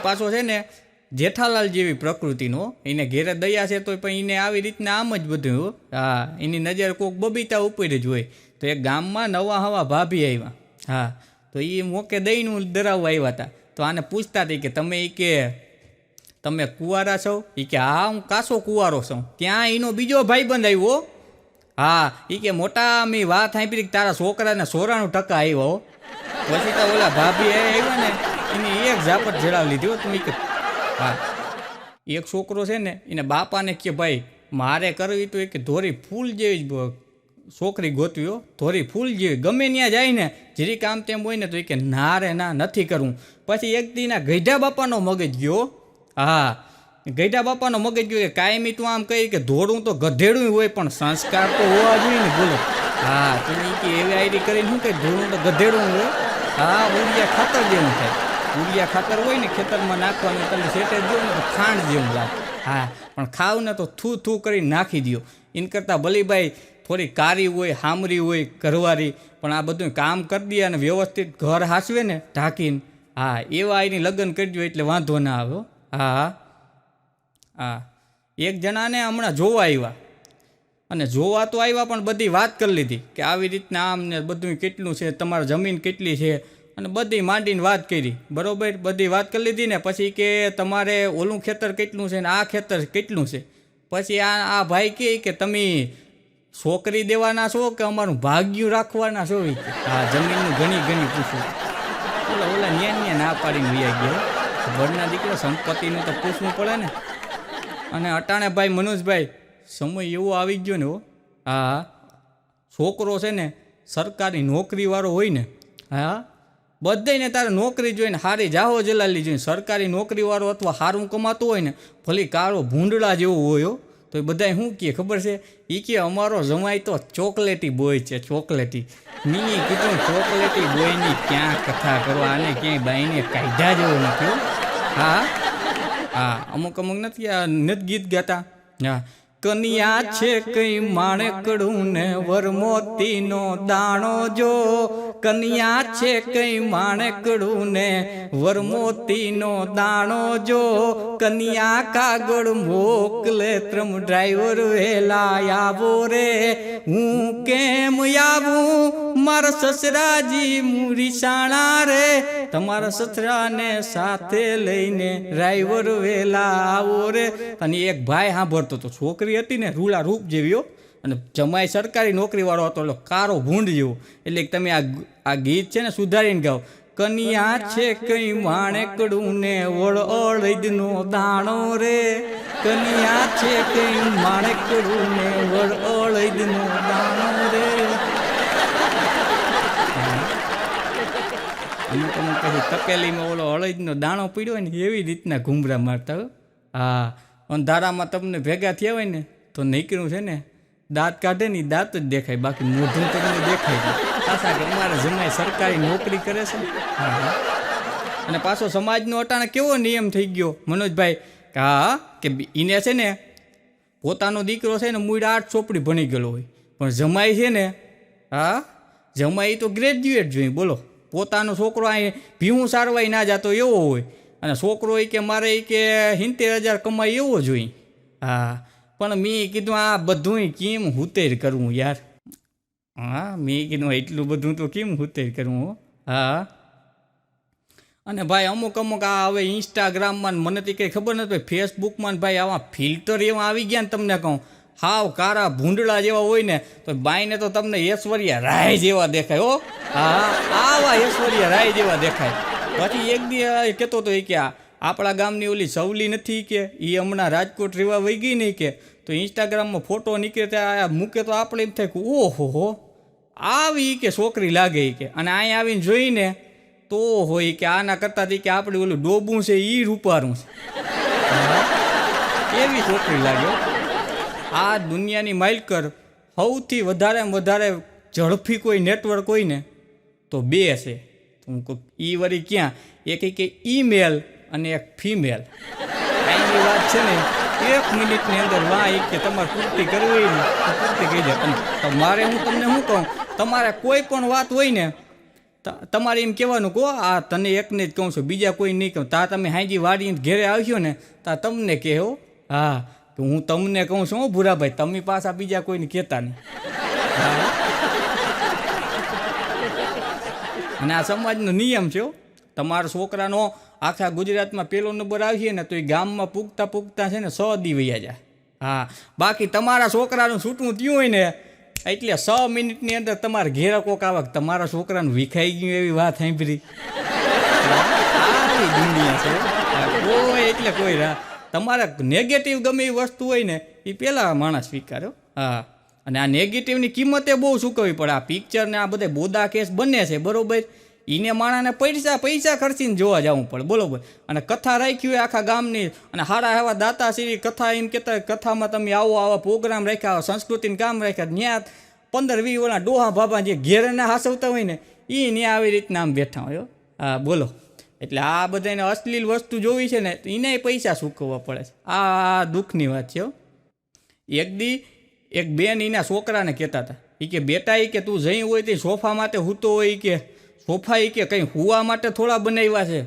પાછો છે ને જેઠાલાલ જેવી પ્રકૃતિનો, એને ઘેરે દયા છે તો પણ એને આવી રીતના આમ જ બધું. હા, એની નજર કોઈક બબીતા ઉપર જ હોય. તો એક ગામમાં નવા હવા ભાભી આવ્યા. હા, તો એ મોકે દહીંનું ધરાવવા આવ્યા હતા. તો આને પૂછતા હતી કે તમે કુંવારા છો? એ કે હા, હું કાસો કુંવારો છું. ત્યાં એનો બીજો ભાઈબંધ આવ્યો. હા, એ કે મોટા મેં વાત સાંભળી કે તારા છોકરાને 94% આવ્યો. પછી તો ઓલા ભાભી આવ્યા ને એની એક ઝાપટ જડાવી લીધી હો. તમે હા, એક છોકરો છે ને એને બાપાને કે ભાઈ મારે કરવી તો એક ધોરી ફૂલ જેવી જ છોકરી ગોતવી હો, ધોરી ફૂલ જેવી. ગમે ત્યાં જાય ને જરી કામ તેમ હોય ને તો એ કે ના રે ના, નથી કરવું. પછી એક દીના ગઈઢા બાપાનો મગજ ગયો. હા, ગઈઢા બાપાનો મગજ ગયો કે કાયમી તું આમ કહી કે ધોળું તો ગધેડું હોય પણ સંસ્કાર તો હોવા જોઈએ ને. બોલો. હા, તમે કે એવી આઈડી કરીને શું કે ધોળું તો ગધેડું હોય. હા, ઉડિયા ખાતર જેવું થાય. ઉડિયા ખાતર હોય ને ખેતરમાં નાખવાનું, તમે સેટે દો ને તો ખાંડ જેવું લાગે. હા, પણ ખાવ ને તો થૂ કરીને નાખી દો. એન કરતાં ભલીભાઈ થોડી કારી હોય, હામરી હોય, ઘરવારી, પણ આ બધું કામ કરી દે અને વ્યવસ્થિત ઘર હાંસવે ને ઢાંકીને. હા, એવા એની લગ્ન કરી દો એટલે વાંધો ના આવે. હા હા, એક જણાને હમણાં જોવા આવ્યા, અને જોવા તો આવ્યા પણ બધી વાત કરી લીધી કે આવી રીતના આમ ને બધું કેટલું છે, તમારી જમીન કેટલી છે, અને બધી માંડીને વાત કરી. બરાબર, બધી વાત કરી લીધી ને પછી કે તમારે ઓલું ખેતર કેટલું છે ને આ ખેતર કેટલું છે. પછી આ ભાઈ કહે કે તમે છોકરી દેવાના છો કે અમારું ભાગ્યું રાખવાના છો? હા, જમીનનું ઘણી પૂછ્યું. ઓલા ન્યા ના પાડીને વૈયા ગયો. ઘરના દીકરા સંપત્તિનું તો પૂછવું પડે ને. અને અટાણે ભાઈ મનોજભાઈ સમય એવો આવી ગયો ને. હા, છોકરો છે ને સરકારી નોકરીવાળો હોય ને, હા, બધાને તારે નોકરી જોઈને સારી જાહો જલાલી જોઈને સરકારી નોકરીવાળો અથવા સારું કમાતો હોય ને, ભલે કાળો ભૂંડળા જેવો હોય તો એ બધા શું કહે ખબર છે? એ કે અમારો જમાઈ તો ચોકલેટી બોય છે, ચોકલેટી. મેં કીધું ચોકલેટી બોયની ક્યાં કથા કરવા, આને ક્યાંય બાઈને કાયદા જેવો નથી. હા હા, અમુક નથી ગીત ગાતા. હા, કનિયા છે કઈ માણેકડું ને વરમોતીનો દાણો જો, કનિયા છે કઈ માણેકડું ને વરમોતીનો દાણો જો, કનિયા કાગળ મોકલે ત્રમ ડ્રાઈવર વેલા આવો રે, હું કેમ આવું મારા સસરાજી મુરીસાણા રે, તમારા સસરાને સાથે લઈને ડ્રાઈવર વેલા આવો રે. અને એક ભાઈ સાંભળતો તો, છોકરી હતી ને રૂલા રૂપ જેવી, અને જમાઈ સરકારી નોકરીવાળો હતો, એટલે કારો ભૂંડ જેવો. એટલે તમે આ ગીત છે ને સુધારીને ગાઓ. કનિયા છે કઈ માણેકડું ને વળઅળદનો દાણો રે, કનિયા છે કઈ માણેકડું ને વળઅળદનો દાણો રે. અમુક પછી તપેલીમાં ઓલો અળદનો દાણો પીડ્યો હોય ને એવી રીતના ઘૂમરા મારતા. હા, અંધારામાં તમને ભેગા થયા હોય ને તો નીકળ્યું છે ને દાંત કાઢે ને દાંત જ દેખાય, બાકી મોઢું તમને દેખાય નહીં. આશા કે અમારા જમાઈ સરકારી નોકરી કરે છે. હા, અને પાછો સમાજનો અટાણે કેવો નિયમ થઈ ગયો મનોજભાઈ, હા, કે એને છે ને પોતાનો દીકરો છે ને મૂળ 8 ચોપડી ભણી ગયેલો હોય, પણ જમાઈ છે ને, હા, જમાઈ તો ગ્રેજ્યુએટ જોઈએ. બોલો, પોતાનો છોકરો અહીં ભીવું સારવાય ના જતો એવો હોય, અને છોકરો એ કે મારે કે 70,000 કમાય એવો જોઈએ. હા, પણ મેં કીધું આ બધું કેમ હુતેર કરવું યાર. હા, મેં કીધું એટલું બધું તો કેમ હુતેર કરવું. હા, અને ભાઈ અમુક આ હવે ઇન્સ્ટાગ્રામમાં મને તો કંઈ ખબર નથી, ફેસબુકમાં ભાઈ આવા ફિલ્ટર એવા આવી ગયા ને, તમને કહું હાવ કારા ભૂંડળા જેવા હોય ને તો બાઈને તો તમને ઐશ્વર્યા રાય જેવા દેખાય. હો, હા, આવા ઐશ્વર્યા રાય જેવા દેખાય. પછી એક દી કહેતો હતો કે આપણા ગામની ઓલી સવલી નથી કે એ હમણાં રાજકોટ રહેવા વહી ગઈ નહીં કે, તો ઇન્સ્ટાગ્રામમાં ફોટો નીકળે ત્યાં મૂકે તો આપણે એમ થાય કે ઓહો હો આવી કે છોકરી લાગે કે, અને અહીંયા આવીને જોઈને તો હોય કે આના કરતાં કે આપણે ઓલું ડોબું છે એ રૂપારું છે, એવી છોકરી લાગે. આ દુનિયાની માઇલકર સૌથી વધારે ઝડપી કોઈ નેટવર્ક હોય ને તો 2 છે. હું કહું એ વળી ક્યાં? એક કે ઈમેલ અને એક ફિમેલ. અહીંની વાત છે ને 1 મિનિટની અંદર વાહ કે તમારે પૂર્તિ કરવી હોય ને તો પૂર્તિ કરી દે. અને મારે હું તમને શું કહું, તમારે કોઈ પણ વાત હોય ને તમારે એમ કહેવાનું કહો આ તને એકને જ કહું છું, બીજા કોઈ નહીં કહું. તા તમે હાંજી વાળીને ઘેરે આવશો ને તા તમને કહો હા તો હું તમને કહું છું ભૂરાભાઈ, તમે પાછા બીજા કોઈને કહેતા નહીં. અને આ સમાજનો નિયમ છે. તમારા છોકરાનો આખા ગુજરાતમાં પહેલો નંબર આવીએ ને તો એ ગામમાં પૂગતા પૂગતા છે ને 100 દી વયા જાય. હા, બાકી તમારા છોકરાનું છૂટું થયું હોય ને એટલે 6 મિનિટની અંદર તમારે ઘેરા કોક આવે તમારા છોકરાનું વિખાઈ ગયું એવી વાત સાંભળી. આવી દુનિયા છે. કોઈ એટલે કોઈ તમારે નેગેટિવ ગમે એ વસ્તુ હોય ને એ પહેલાં માણસ સ્વીકાર્યો. હા, અને આ નેગેટિવની કિંમતે બહુ ચૂકવવી પડે. આ પિક્ચર ને આ બધા બોદા કેસ બને છે બરોબર, એને માણાને પૈસા ખર્ચીને જોવા જવું પડે બરોબર. અને કથા રાખી હોય આખા ગામની, અને હારા એવા દાતાશ્રી કથા એમ કહેતા કથામાં તમે આવા પ્રોગ્રામ રાખ્યા, સંસ્કૃતિનું કામ રાખ્યા, ત્યાં 15-20 ઓલા ડોહા બાબા જે ઘેરે ના હાસવતા હોય ને એ ત્યાં આવી રીતના આમ બેઠા હોય. હા બોલો, એટલે આ બધાને અશ્લીલ વસ્તુ જોવી છે ને તો એને પૈસા ચૂકવવા પડે છે. આ દુઃખની વાત છે. એક બેન એના છોકરાને કહેતા હતા એ કે બેટા એ કે તું જઈ હોય તે સોફા માટે હૂતો હોય કે સોફા એ કે કંઈ હુવા માટે થોડા બનાવ્યા છે.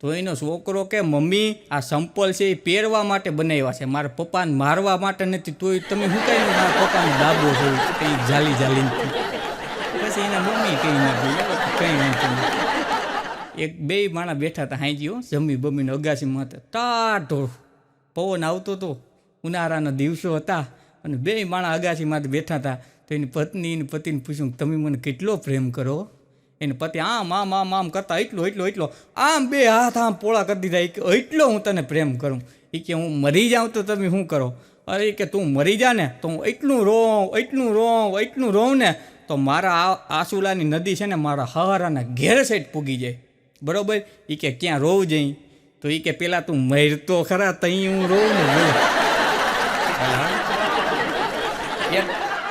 તો એનો છોકરો કે મમ્મી આ સંપલ છે એ પહેરવા માટે બનાવ્યા છે, મારા પપ્પાને મારવા માટે નથી. તોય તમે શું કહી મારા પપ્પાનો દાબો છે કંઈ જાલીને. પછી એના મમ્મી કંઈ ના કંઈ નથી. એક બે માણસ બેઠા હતા હાંજી જમી બમીને અગાસીમાં હતા, ટાઢો પવન આવતો હતો, ઉનાળાના દિવસો હતા અને બે માણસ અગાસીમાંથી બેઠા હતા. તો એની પતિને પૂછ્યું તમે મને કેટલો પ્રેમ કરો? એને પતિ આમ આમ આમ આમ કરતા એટલો આમ બે હાથ આમ પોળા કરી દીધા. એટલો હું તને પ્રેમ કરું. એ કે હું મરી જાઉં તો તમે શું કરો? અરે કે તું મરી જા ને તો હું એટલું રોઉં ને તો મારા આસુલાની નદી છે ને મારા હવારાના ઘેર સાઈડ પૂગી જાય બરાબર. એ કે ક્યાં રોવું જઈ? તો એ કે પેલા તું મરતો ખરા તઈ હું રોઉં ને.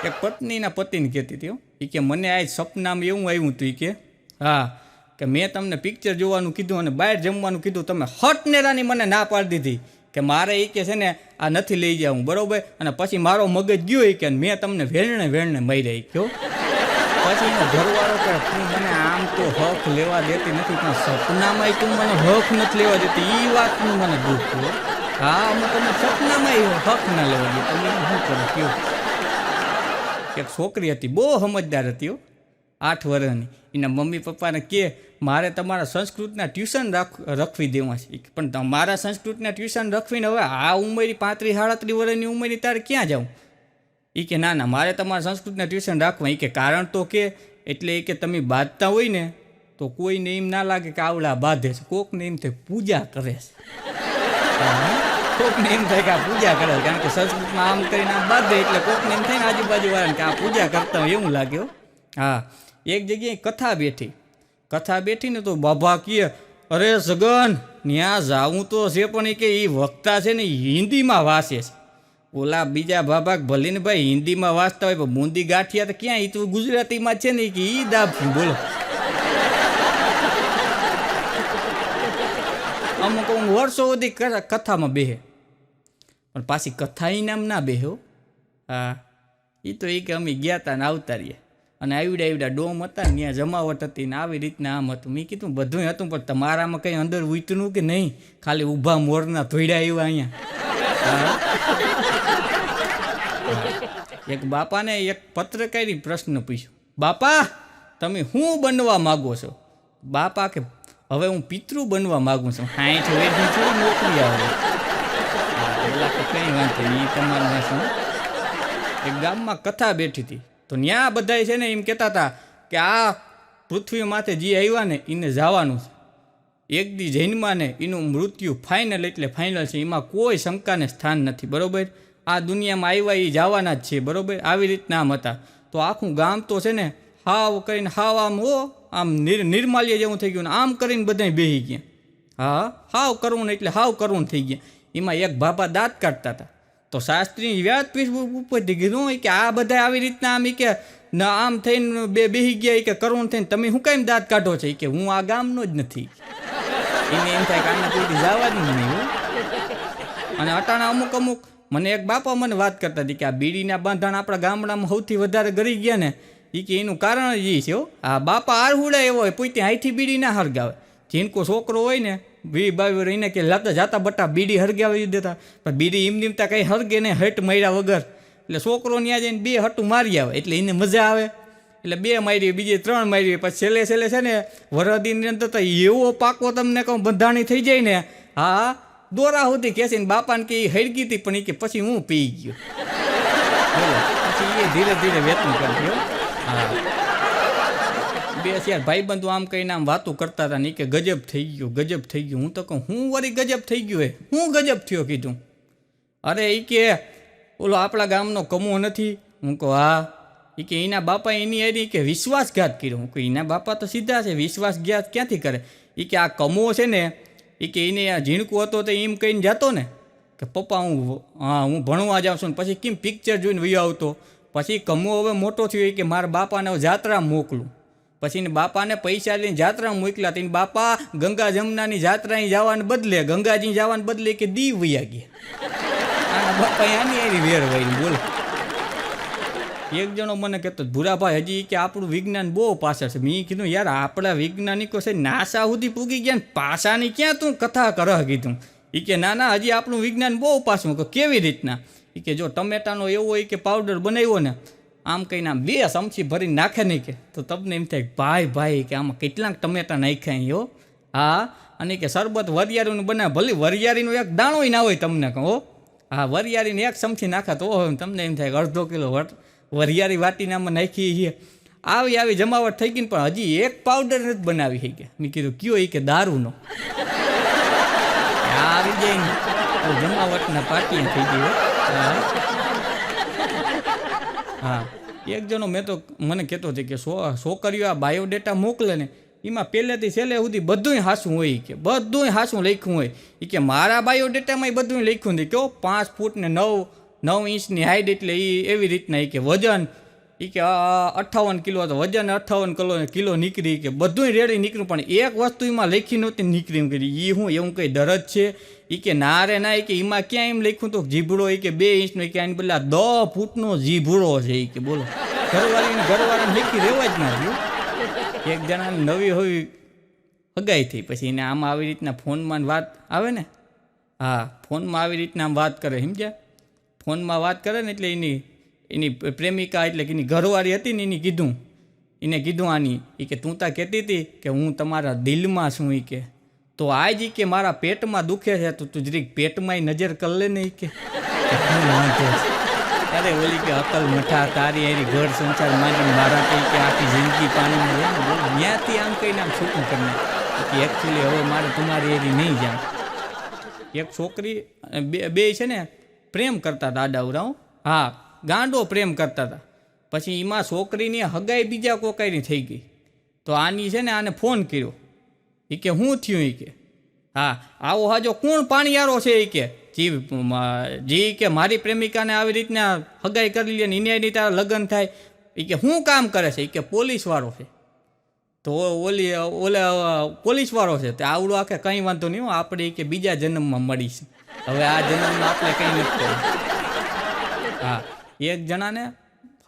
એક પત્નીના પતિને કહેતી હતી એ કે મને આજ સપનામાં એવું આવ્યું હતું કે હા કે મેં તમને પિક્ચર જોવાનું કીધું અને બહાર જમવાનું કીધું, તમે હટનેરાની મને ના પાડી દીધી કે મારે એ કે છે ને આ નથી લઈ જાઉં બરાબર. અને પછી મારો મગજ ગયો એ કે મેં તમને વેરણે માર્યા ગયો. પછી એનો ઘરવાળો કે તું મને આમ તો હક લેવા દેતી નથી પણ સપનામાં તું મને હક નથી લેવા દેતી, એ વાતનું મને દુઃખ થયું. હા અમે તમે સપનામાં હક ના લેવા દે, તમે શું કરો કયો? એક છોકરી હતી બહુ સમજદાર હતી 8 વર્ષની. એના મમ્મી પપ્પાને કે મારે તમારા સંસ્કૃતના ટ્યુશન રખવી દેવા છે, પણ તમારા સંસ્કૃતના ટ્યુશન રખવીને હવે આ ઉંમર 35-37 વર્ષની ઉંમરની તારે ક્યાં જાઉં? એ કે ના મારે તમારા સંસ્કૃતના ટ્યુશન રાખવા. એ કે કારણ તો કે એટલે એ કે તમે બાંધતા હોય ને તો કોઈને એમ ના લાગે કે આવડા બાંધે છે, કોકને એમ થાય પૂજા કરે છે. કોકને એમ થાય કે આ પૂજા કરે, કારણ કે સંસ્કૃતમાં આમ કરીને આમ બાંધે એટલે કોકને એમ થાય ને આજુબાજુ વાળાને કે આ પૂજા કરતા હોય એવું લાગે. હા, એક જગ્યાએ કથા બેઠી ને તો બાબા કહે અરે સગન ત્યાં જાવું તો છે પણ એ કે એ વક્તા છે ને હિન્દીમાં વાંચે છે. ઓલા બીજા બાબા ભલે ને ભાઈ હિન્દીમાં વાંચતા હોય પણ બુંદી ગાંઠિયા તો ક્યાં, એ તો ગુજરાતીમાં છે ને કે એ દાબશું બોલો. અમુક વર્ષો સુધી કથામાં બેહે પણ પાછી કથા ઇનામ ના બેહો. હા, એ તો એ કે અમે ગયા હતા ને આવતા રહીએ અને આવડા ડોમ હતા ને ત્યાં જમાવટ હતી ને આવી રીતના આમ હતું. મેં કીધું બધું હતું પણ તમારામાં કંઈ અંદર ઉતરું કે નહીં, ખાલી ઊભા મોરના ધોઈડા આવ્યા અહીંયા. એક બાપાને એક પત્રકારી પ્રશ્ન પૂછ્યો, બાપા તમે શું બનવા માગો છો? બાપા કે હવે હું પિતૃ બનવા માગું છું. 60 વર્ષની થોડી નોકરી આવે. કંઈ વાંધો નહીં, એ તમારું શું. એક ગામમાં કથા બેઠી હતી તો ત્યાં બધા છે ને એમ કહેતા હતા કે આ પૃથ્વી માથે જે આવ્યા ને એને જવાનું છે. એક દી જૈનમાં ને એનું મૃત્યુ ફાઇનલ એટલે ફાઇનલ છે, એમાં કોઈ શંકાને સ્થાન નથી બરાબર. આ દુનિયામાં આવ્યા એ જવાના જ છે બરાબર. આવી રીતના આમ હતા તો આખું ગામ તો છે ને હાવ કરીને હાવ આમ નિર્માલ્ય જેવું થઈ ગયું ને આમ કરીને બધા બેસી ગયા. હા, હાવ કરવું એટલે હાવ કરવું થઈ ગયા. એમાં એક બાબા દાંત કાઢતા હતા તો શાસ્ત્રી વ્યાજ ઉપરથી કીધું કે આ બધા આવી રીતના આમ કે ના આમ થઈને બેસી ગયા કે કરવું થઈને તમે શું કાંઈ દાંત કાઢો છો? કે હું આ ગામનો જ નથી. એને એમ થાય કે આના કોઈથી જવા જ નહીં. અને અટાણા અમુક મને એક બાપા મને વાત કરતા હતી કે આ બીડીના બાંધાણ આપણા ગામડામાં સૌથી વધારે ગરી ગયા ને એ કે એનું કારણ જ એ છે હો. આ બાપા આરહુડા એવો હોય પોતે હાઈથી બીડી ના હરગાવે. જીનકો છોકરો હોય ને 20-22 રહીને કે લાતા જાતા બટા બીડી હરગાવી દેતા, પણ બીડી એમ નીમતા કંઈ હરગે ને હટ માર્યા વગર. એટલે છોકરો ત્યાં જઈને 2 હટું મારી આવે એટલે એને મજા આવે. એટલે 2 મારી, બીજી 3 મારી, પછી છેલ્લે છે ને વરદીની અંદર તો એવો પાકો તમને કહું બંધાણી થઈ જાય ને. હા, દોરા સુધી ખેંચીને બાપાને કે એ હરગી હતી પણ એ કે પછી હું પી ગયો. બોલો, પછી એ ધીરે ધીરે વેતું કરી ગયો. હા, 2 ચાર ભાઈબંધો આમ કહીને આમ વાતું કરતા હતા ને કે ગજબ થઈ ગયું, ગજબ થઈ ગયું. હું તો કહું હું વળી ગજબ થઈ ગયું હે, હું ગજબ થયો કીધું. અરે એ કે ઓલો આપણા ગામનો કમો નથી. હું કહું હા. એ કે એના બાપા એની કે વિશ્વાસઘાત કર્યો. હું કહું એના બાપા તો સીધા છે, વિશ્વાસઘાત ક્યાંથી કરે? એ કે આ કમો છે ને એ કે એને આ ઝીણકું હતો તો એમ કહીને જતો ને કે પપ્પા હું ભણવા જાઉં છું ને પછી કેમ પિક્ચર જોઈને વયો આવતો. પછી કમો હવે મોટો થયો કે મારા બાપાને જાત્રા મોકલું. પછી એને બાપાને પૈસા લઈને જાત્રા મોકલ્યા. તો એને બાપા ગંગા જમનાની જાત્રાએ જવાને બદલે ગંગાજી જવાને બદલે કે દીવ વયા ગયા. આના બાપા આની એની વેર વહી. બોલો, એક જણો મને કહેતો ભૂરાભાઈ હજી કે આપણું વિજ્ઞાન બહુ પાછળ છે. મેં કીધું યાર આપણા વૈજ્ઞાનિકો છે નાસા સુધી પૂગી ગયા ને પાસાની ક્યાં તું કથા કરહ કીધું. એ કે ના હજી આપણું વિજ્ઞાન બહુ પાછું. કેવી રીતના? એ કે જો ટમેટાનો એવો હોય કે પાવડર બનાવ્યો ને આમ કહીને આમ 2 ચમચી ભરીને નાખે નહીં કે તો તમને એમ થાય ભાઈ કે આમાં કેટલાક ટમેટા નાખ્યા હો. હા, અને કે શરબત વરિયાળીનું બનાવે, ભલે વરિયાળીનો એક દાણોય ના હોય તમને કહો. હા, વરિયાળીને 1 ચમચી નાખા તો તમને એમ થાય 1/2 કિલો વરિયાળી વાટીને આમાં નાખી છીએ. આવી જમાવટ થઈ ગઈ ને પણ હજી એક પાવડર નથી બનાવી થઈ ગયા. મેં કીધું કયો? એ કે દારૂનો. આવી જાય ને તો જમાવટના પાટિયા થઈ ગઈ. હા, એક જણો મને કહેતો હતો કે છોકરીઓ આ બાયોડેટા મોકલે ને એમાં પહેલેથી છેલ્લે સુધી બધુંય હાસું હોય કે બધુંય હાસું લખ્યું હોય. એ કે મારા બાયોડેટામાં બધું લખ્યું નથી કેવો 5 ફૂટ ને 9 ઇંચની હાઈટ એટલે એ એવી રીતના. એ કે વજન એ કે 58 કિલો હતો, વજન 58 કિલો નીકળી કે બધું રેડી નીકળ્યું પણ એક વસ્તુ એમાં લખી નહોતી નીકળી. એમ કરી એ હું એવું કંઈ દરજ છે? એ કે ના રે ના. એ કે એમાં ક્યાં એમ લખ્યું તો જીભડો એ કે 2 ઇંચનો કે આની બદલા 10 ફૂટનો જીભડો છે. એ કે બોલો, ઘરવાળાને લખી રહેવા જ ના રહ્યું. એક જણાને નવી હોય હગાઈ થઈ પછી એને આમાં આવી રીતના ફોનમાં વાત આવે ને. હા, ફોનમાં આવી રીતના આમ વાત કરે સમજ્યા. ફોનમાં વાત કરે ને એટલે એની પ્રેમિકા એટલે કે એની ઘરવાળી હતી ને એને કીધું આની એ કે તું તા કહેતી હતી કે હું તમારા દિલમાં છું. એ કે તો આજ કે મારા પેટમાં દુખે છે તો તું જરીક પેટમાં નજર કર લે ને. કે અરે ઓલી કે અકલ મઠા તારી એની ઘર સંસાર માંડીને મારા કંઈ કે આખી જિંદગી પાણીમાં ત્યાંથી આમ કહીને આમ છૂટું કરીને કે એકચ્યુઅલી હવે મારે તમારી એની નહીં જાણ. એક છોકરી બે છે ને પ્રેમ કરતા હતા આડાવરાઓ. હા, ગાંડો પ્રેમ કરતા હતા. પછી એમાં છોકરીની હગાઈ બીજા કોકાઈની થઈ ગઈ. તો આની છે ને આને ફોન કર્યો. એ કે શું થયું? એ કે હા આવો હાજો કોણ પાણીયારો છે? એ કે જી કે મારી પ્રેમિકાને આવી રીતના હગાઈ કરી લે ને એને તારા લગ્ન થાય. એ કે શું કામ કરે છે? એ કે પોલીસવાળો છે. તો ઓલા પોલીસવાળો છે તે આવડો આખે કંઈ વાંધો નહીં આપણે કે બીજા જન્મમાં મળીશું. હવે આ જન્મમાં આપણે કંઈ નથી કરવું. હા, એક જણાને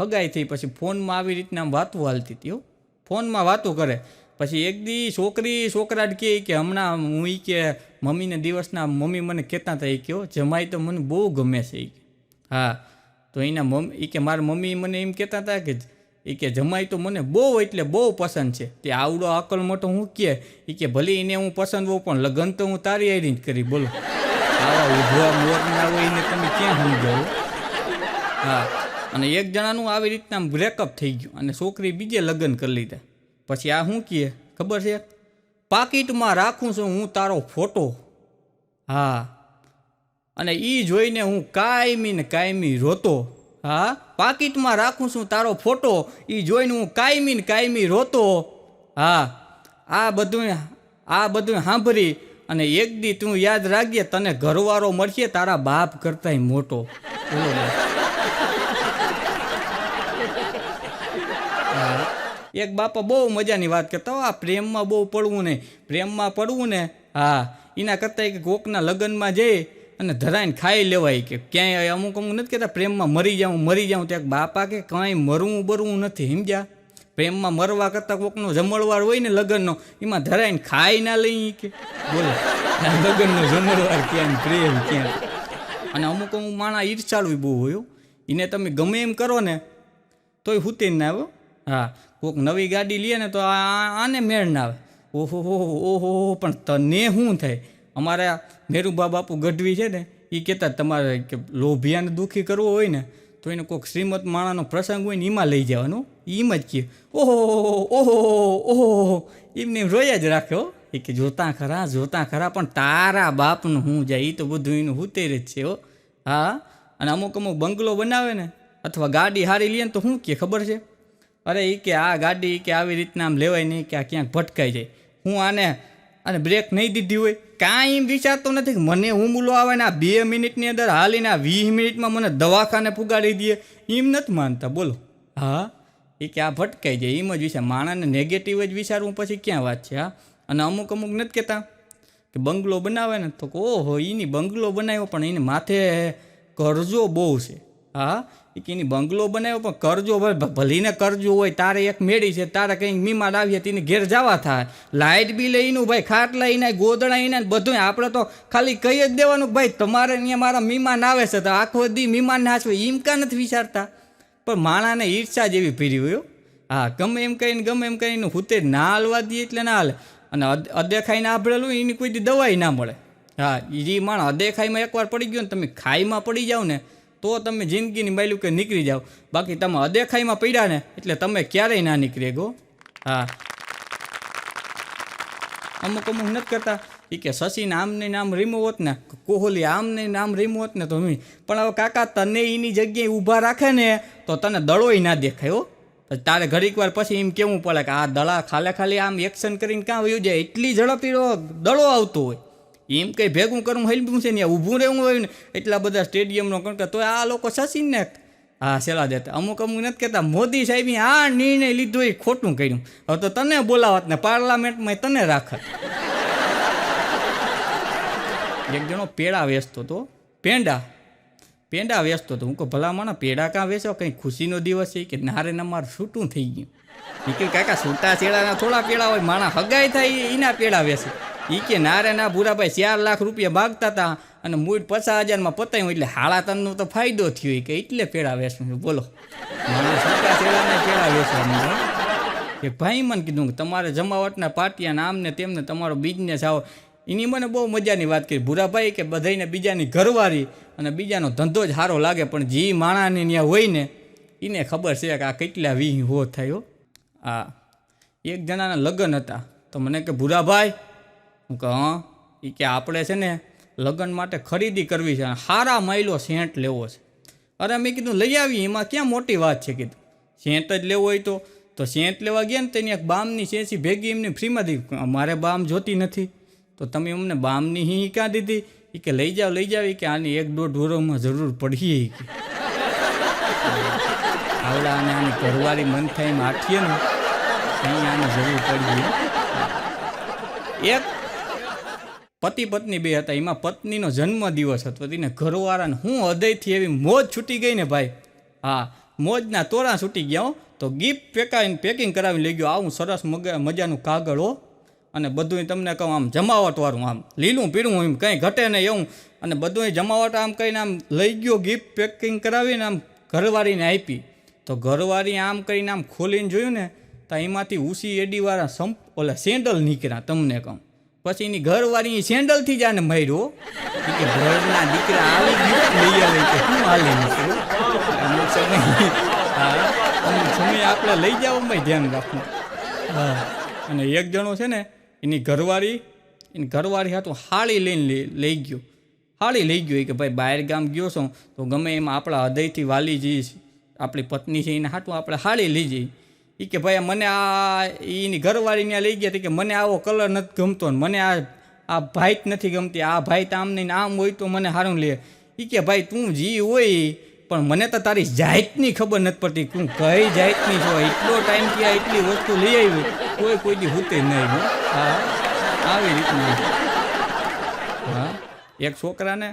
હગાઈ થઈ પછી ફોનમાં આવી રીતના વાતો હાલતી હતી. ફોનમાં વાતો કરે પછી એક દી છોકરાને કહે કે હમણાં હું કે મમ્મીને દિવસના મમ્મી મને કહેતા હતા એ કહો જમાઈ તો મને બહુ ગમે છે. હા, તો એના મમ્મી કે મારા મમ્મી મને એમ કહેતા હતા કે કે જમાઈ તો મને બહુ એટલે બહુ પસંદ છે. તે આવડો અકલ મોટો હું કે ભલે એને હું પસંદ હોઉં પણ લગ્ન તો હું તારી હારી જ કરી. બોલો, આવા ઉભવા મોરના હોય એને તમે ક્યાં સમજાવો. હા, અને એક જણાનું આવી રીતના બ્રેકઅપ થઈ ગયું અને છોકરી બીજે લગ્ન કરી લીધા. પછી આ શું કહે ખબર છે? પાકીટમાં રાખું છું હું તારો ફોટો. હા, અને એ જોઈને હું કાયમી રોતો. હા, પાકીટમાં રાખું છું તારો ફોટો એ જોઈને હું કાયમી રોતો. હા, આ બધું સાંભળી અને એક દી તું યાદ રાખજે તને ઘરવાળો મળશે તારા બાપ કરતાંય મોટો. એક બાપા બહુ મજાની વાત કરતા આ પ્રેમમાં બહુ પડવું નહીં. પ્રેમમાં પડવું ને હા એના કરતાં કે કોકના લગ્નમાં જઈ અને ધરાઈને ખાઈ લેવાય કે ક્યાંય અમુક નથી કહેતા પ્રેમમાં મરી જાઉં ત્યાં બાપા કે કાંઈ મરવું બરવું નથી સમજ્યા. પ્રેમમાં મરવા કરતાં કોકનો જમણવાર હોય ને લગ્નનો, એમાં ધરાઈને ખાઈ ના લઈ કે બોલો લગ્નનો જમણવાર ક્યાં પ્રેમ ક્યાં. અને અમુક માણા ઈર્ષાળુ બહુ હોય, એને તમે ગમે એમ કરો ને તોય હુતી ના આવે. હા, કોઈક નવી ગાડી લે ને તો આને મેળ ના આવે. ઓહો ઓહો, પણ તને શું થાય? અમારા મેરુબા બાપુ ગઢવી છે ને, એ કહેતા તમારે કે લોભિયાને દુઃખી કરવો હોય ને તો એને કોઈક શ્રીમત માણાનો પ્રસંગ હોય ને એમાં લઈ જવાનું. એમ જ કહે ઓહો ઓહો ઓહો, એમને રોયા જ રાખ્યો. એ કે જોતા ખરા પણ તારા બાપનું શું જાય, એ તો બધું એનું હુતેર જ છે. હા, અને અમુક બંગલો બનાવે ને અથવા ગાડી હારી લે ને તો શું કહે ખબર છે? અરે એ કે આ ગાડી કે આવી રીતના આમ લેવાય નહીં, કે આ ક્યાંક ભટકાઈ જાય. હું આને બ્રેક નહીં દીધી હોય કાંઈ એમ વિચારતો નથી કે મને હુમલો આવે ને આ 2 મિનિટની અંદર હાલીને આ 20 મિનિટમાં મને દવાખાને પુગાડી દે, એમ નથી માનતા બોલો. હા, એ કે આ ભટકાઈ જાય એમ જ વિચાર. માણસને નેગેટિવ જ વિચારવું પછી ક્યાં વાત છે. હા, અને અમુક નથી કહેતા કે બંગલો બનાવે ને તો ઓહો એની બંગલો બનાવ્યો પણ એને માથે કરજો બહુ છે. હા, કે એની બંગલો બનાવ્યો પણ કરજો ભલીને કરજો હોય, તારે એક મેળી છે, તારે કંઈક મીમાડ આવીએ તેને ઘેર જવા થાય, લાઇટ બિલ એનું ભાઈ, ખાટલા એના, ગોદડા એના, બધું આપણે તો ખાલી કહી જ દેવાનું ભાઈ તમારે અહીંયા મારા મીમાન આવે છે તો આખો દી મીમાનને હાચવે, એમ કાં નથી વિચારતા. પણ માણાને ઈર્ષા જેવી ફીરી હોય. હા, ગમે એમ કરીને હુતે ના હાલવા દઈએ એટલે ના હાલે. અને અદેખાઈને આભળેલું એની કોઈ દી દવાઈ ના મળે. હા, એ માણસ અદેખાઈમાં એકવાર પડી ગયો ને તમે ખાઈમાં પડી જાઓ ને તો તમે જિંદગીની માયલું કે નીકળી જાઓ, બાકી તમે અદેખાઈમાં પડ્યા ને એટલે તમે ક્યારેય ના નીકળે ગો. હા, અમુક નથી કરતા એ કે શશીને આમને નામ રીમો હોત ને, કોહલી આમને નામ રીમો હોત ને તો પણ હવે કાકા તને એની જગ્યાએ ઊભા રાખે ને તો તને દળોય ના દેખાય હો. તારે ઘડીક વાર પછી એમ કેવું પડે કે આ દડા ખાલી આમ એક્શન કરીને કાં વયું જાય, એટલી ઝડપથી દડો આવતો હોય. એમ કંઈ ભેગું કરવું હેલ્પું છે ને ઊભું રહેવું હોય ને એટલા બધા સ્ટેડિયમનો કંકા તો આ લોકો શશીને હા સેલા દેતા. અમુક નથી કહેતા મોદી સાહેબે આ નિર્ણય લીધો એ ખોટું કર્યું, હવે તો તને બોલાવત ને પાર્લામેન્ટમાં તને રાખત. એક જણો પેડા વેચતો હતો, પેંડા વેચતો હતો. હું કહું ભલામણ પેડા કાં વેચો, કંઈ ખુશીનો દિવસ છે કે નારે મારું છૂટું થઈ ગયું. એ કે કાકા છૂટા છેડાના થોડા પેડા હોય, માણા હગાઈ થાય એના પેડા વેચે. એ કે નારે ના ભૂરાભાઈ 4 લાખ રૂપિયા માગતા હતા અને મૂળ 50,000માં પતાવ્યું એટલે 3.5 તો ફાયદો થયો કે એટલે પેડા વેચવું. બોલો, છૂટા છેડાના પેડા વેચવાનું. એક ભાઈ મને કીધું કે તમારે જમાવટના પાટિયાને આમને તેમને તમારો બિઝનેસ આવો. એની મને બહુ મજાની વાત કરી ભૂરાભાઈ કે બધાને બીજાની ઘરવાળી અને બીજાનો ધંધો જ સારો લાગે, પણ જે માણાને ત્યાં હોય ને એને ખબર છે કે આ કેટલા વી હો થયો. હા, એક જણાના લગ્ન હતા તો મને કે ભૂરાભાઈ, હું કહું હા, એ કે આપણે છે ને લગ્ન માટે ખરીદી કરવી છે, સારા માયલો સેન્ટ લેવો છે. અરે મેં કીધું લઈ આવી, એમાં ક્યાં મોટી વાત છે. કીધું સેન્ટ જ લેવો હોય તો સેન્ટ લેવા ગયા ને તેની એક બામની સેસી ભેગી એમને ફ્રીમાં દીધી. મારે બામ જોતી નથી તો તમે અમને બામની હી ક્યાં દીધી? એ કે લઈ જાઓ કે આની 1-1.5 વર્ષમાં જરૂર પડીએ. આવડા અને આની ઘરવાળી મન થાય એમ આઠીએ ને અહીં આની જરૂર પડીએ. એક પતિ પત્ની બે હતા, એમાં પત્નીનો જન્મદિવસ હતો, તેને ઘરવાળાને હું હૃદયથી એવી મોજ છૂટી ગઈ ને ભાઈ. હા, મોજના તોરા છૂટી ગયા. તો ગિફ્ટ પેકિંગ કરાવી લઈ ગયો, આવું સરસ મજાનું કાગળ હો, અને બધું તમને કહું આમ જમાવટવાળું, આમ લીલું પીળું એમ કંઈ ઘટે નહીં એવું, અને બધું જમાવટ આમ કહીને આમ લઈ ગયો. ગિફ્ટ પેકિંગ કરાવીને આમ ઘરવાળીને આપી. તો ઘરવાળી આમ કરીને આમ ખોલીને જોયું ને તો એમાંથી ઉસી એડીવાળા સેન્ડલ નીકળ્યા. તમને કહું પછી એની ઘરવાળી સેન્ડલથી જ આને માર્યો કે ઘરના દીકરા આવી ગિફ્ટ લઈ આવે કે શું હાલે નીકળ્યું. અમુક સમય આપણે લઈ જવામાં ધ્યાન રાખવું. હા, અને એક જણો છે ને એની ઘરવાળી હતું હાળી લઈને લઈ ગયો. કે ભાઈ બહાર ગામ ગયો છો તો ગમે એમાં આપણા હૃદયથી વાલી જઈએ, આપણી પત્ની છે એને હાટું આપણે હાળી લઈ જઈએ. એ કે ભાઈ મને એની ઘરવાળી ત્યાં લઈ ગયા કે મને આવો કલર નથી ગમતો ને મને આ ભાઈ નથી ગમતી, આ ભાઈ તો આમ નહીં આમ હોય તો મને સારું લે. એ કે ભાઈ તું જી હોય પણ મને તો તારી જાતની ખબર નથી પડતી, તું કઈ જાતની છો. એટલો ટાઈમ થયા એટલી વસ્તુ લઈ આવી કોઈ દી હુતે નહીં. હા, આવી રીતના. હા, એક છોકરાને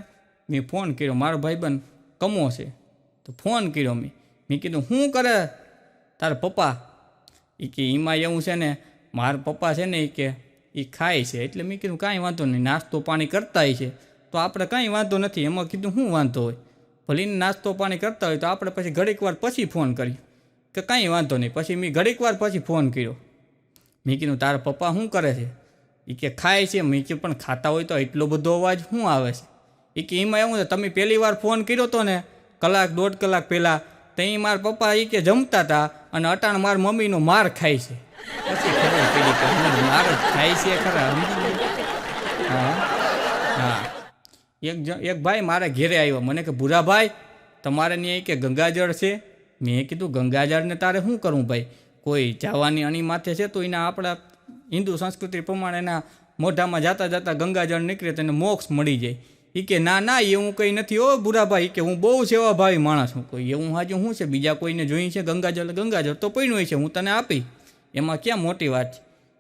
મેં ફોન કર્યો, મારો ભાઈબંધ કમો છે તો ફોન કર્યો મેં કીધું શું કરે તારા પપ્પા? એ કે એમાં એવું છે ને મારા પપ્પા છે ને એ કે એ ખાય છે. એટલે મેં કીધું કાંઈ વાંધો નહીં, નાસ્તો પાણી કરતા છે તો આપણે કાંઈ વાંધો નથી. એમાં કીધું શું વાંધો હોય, ભલે નાસ્તો પાણી કરતા હોય તો આપણે પછી ઘડીક વાર પછી ફોન કરીએ કે કાંઈ વાંધો નહીં. પછી મેં ઘડીક વાર પછી ફોન કર્યો. મેં કીધું તારા પપ્પા શું કરે છે? એ કે ખાય છે. મેં કીધું પણ ખાતા હોય તો એટલો બધો અવાજ શું આવે છે? એ કે એમાં એવું છે તમે પહેલી વાર ફોન કર્યો હતો ને કલાક દોઢ કલાક પહેલાં ત્યાં મારા પપ્પા એ કે જમતા હતા અને અટાણ મારા મમ્મીનો માર ખાય છે. પછી ખબર પડી કે માર જ ખાય છે ખરા. હા હા. એક ભાઈ મારા ઘેરે આવ્યો, મને કે ભૂરાભાઈ તમારે ત્યાં કે ગંગાજળ છે? મેં કીધું ગંગાજળને તારે શું કરવું ભાઈ, કોઈ જવાની અણી માથે છે તો એના આપણા હિન્દુ સંસ્કૃતિ પ્રમાણે એના મોઢામાં જાતા જાતા ગંગાજળ નીકળે તો એને મોક્ષ મળી જાય. એ કે ના ના એવું કંઈ નથી હો ભૂરાભાઈ, કે હું બહુ સેવાભાવી માણસ છું. કોઈ એવું હાજુ શું છે, બીજા કોઈને જોઈ છે ગંગાજળ? ગંગાજળ તો પૈણું હોય છે, હું તને આપી, એમાં ક્યાં મોટી વાત છે.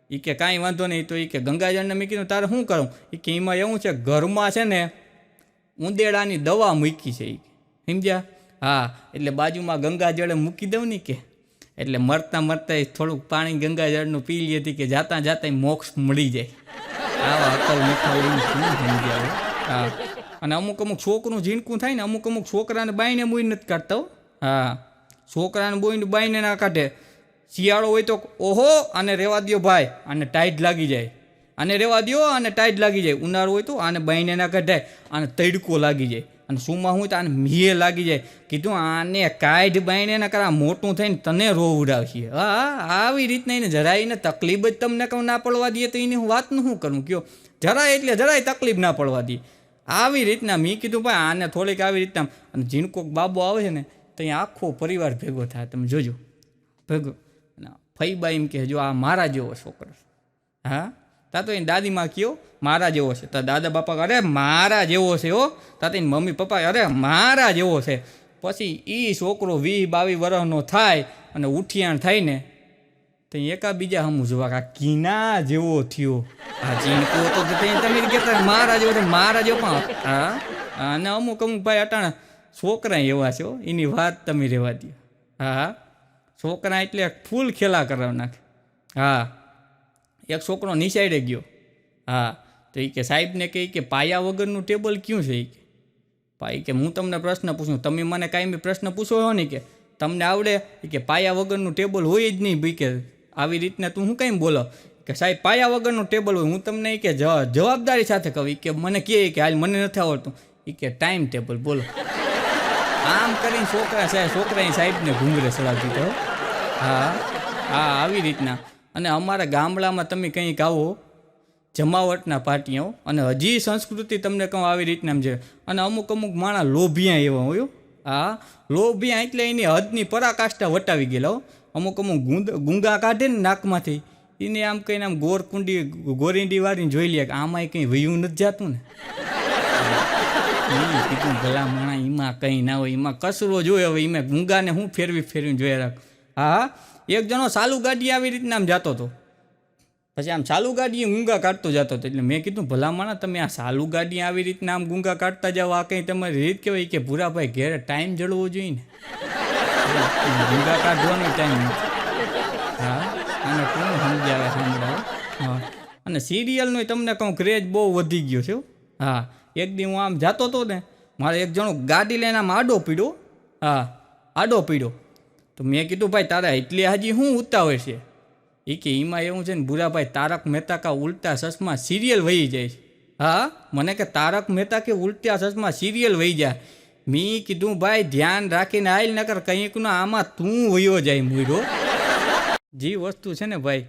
એ કે કાંઈ વાંધો નહીં. તો એ કે ગંગાજળને મેં કીધું તારે શું કરું? એ કે એમાં એવું છે ઘરમાં છે ને ઉંદેડાની દવા મૂકી છે. એ સમજ્યા? હા, એટલે બાજુમાં ગંગાજળે મૂકી દઉં ને કે એટલે મરતા મરતા થોડુંક પાણી ગંગાજળનું પી લે હતી કે જાતા જાતા મોક્ષ મળી જાય. આવા અકલ મીઠા લઈને શું સમજ્યા? હા. અને અમુક છોકરું ઝીણકું થાય ને, અમુક છોકરાને બાઈને બોઈ નથી કાઢતા. હા, છોકરાને બોઈને બાઈને ના કાઢે. શિયાળો હોય તો ઓહો આને રેવા દો ભાઈ, આને ટાઈટ લાગી જાય, આને રેવા દો આને ટાઈટ લાગી જાય. ઉનાળો હોય તો આને બાઈને ના કઢાય, આને તડકો લાગી જાય. અને સુમાં હોય તો આને મીએ લાગી જાય. કીધું આને કાઢ બાઈને ના કરા, મોટું થઈને તને રોવડાવશે. હા, આવી રીતના એને જરાય એને તકલીફ જ તમને કહું ના પડવા દઈએ તો એની હું વાતનું શું કરું કયો? જરાય એટલે જરાય તકલીફ ના પડવા દઈએ આવી રીતના. મેં કીધું ભાઈ આને થોડીક આવી રીતના. અને ઝીણકોક બાબો આવે છે ને તો અહીંયા આખો પરિવાર ભેગો થાય, તમે જોજો ભેગો. ફઈબા એમ કે જો આ મારા જેવો છોકરો છે. હા, તા તો એની દાદીમાં કયો મારા જેવો છે, તો દાદા બાપા અરે મારા જેવો છે હો, તા તો એની મમ્મી પપ્પા અરે મારા જેવો છે. પછી એ છોકરો 20-22 વર્ષનો થાય અને ઉઠિયાણ થાય ને તો એકાબીજા હમું જોવા કે કીના જેવો થયો. આ ચીનકો તો તમે કહેતા મારા જેવો, મારા જેવો પણ. હા, અને અમુક ભાઈ અટાણા છોકરા એવા છે એની વાત તમે રહેવા દો. હા, છોકરા એટલે ફૂલ ખેલા કરવા નાખે. હા, એક છોકરો નિશાળે ગયો. હા, તો એ કે સાહેબને કહે કે પાયા વગરનું ટેબલ ક્યું છે? એ કે ભાઈ કે હું તમને પ્રશ્ન પૂછું, તમે મને કાંઈ પ્રશ્ન પૂછો હો ને કે તમને આવડે? કે પાયા વગરનું ટેબલ હોય જ નહીં ભાઈ, કે આવી રીતના તું શું કંઈ બોલો? કે સાહેબ પાયા વગરનું ટેબલ હોય. હું તમને કે જવાબદારી સાથે કહું કે મને કહે કે હાલ મને નથી આવડતું. એ કે ટાઈમ ટેબલ બોલો. આમ કરીને છોકરાએ સાહેબને ઘૂંઘરે ચડાવી દીધો. હા હા, આવી રીતના. અને અમારા ગામડામાં તમે કંઈક આવો જમાવટના પાટીઓ, અને હજી સંસ્કૃતિ તમને કહું આવી રીતના છે. અને અમુક માણસ લોભિયા એવા હોય. હા, લોભિયા એટલે એની હદની પરાકાષ્ઠા વટાવી ગયેલા. અમુક ગુંગા કાઢે ને નાકમાંથી, એને આમ કહીને આમ ગોરીંડી વાળીને જોઈ લે કે આમાંય કંઈ વયું નથી જાતું ને. કીધું ભલા માણા એમાં કંઈ ના હોય, એમાં કચરો જોયો હવે એમાં ગુંગાને હું ફેરવીને જોયા રાખ. હા, એક જણો ચાલુ ગાડી આવી રીતના આમ જતો હતો, પછી આમ ચાલુ ગાડીએ ગુંગા કાઢતો જતો હતો. એટલે મેં કીધું ભલા માણા તમે આ ચાલુ ગાડી આવી રીતના આમ ગુંગા કાઢતા જાઓ, આ કંઈ તમારી રીત કહેવાય? કે ભૂરાભાઈ ઘેરે ટાઈમ જળવો જોઈએ ને, ગુંગા કાઢવાનો ટાઈમ નથી. હા, અને કોણ સમજાવે સાંભળાવે. હા, અને સિરિયલનો તમને કહું ક્રેઝ બહુ વધી ગયો છે. હા, એક દી હું આમ જતો હતો ને, મારે એક જણો ગાડી લઈને આમ આડો પીડ્યો. હા, આડો પીડ્યો. તો મેં કીધું ભાઈ તારા એટલે હજી શું ઉતાવળ છે? એ કે એમાં એવું છે ને ભૂરાભાઈ તારક મહેતા કા ઉલ્ટા ચશ્મા સિરિયલ વહી જાય છે. હા, મને કે તારક મહેતા કે ઉલ્ટા ચશ્મા સિરિયલ વહી જાય. મેં કીધું ભાઈ ધ્યાન રાખીને આવેલ નકર કંઈકનો આમાં તું વયો જાય મૂર્યો. જે વસ્તુ છે ને ભાઈ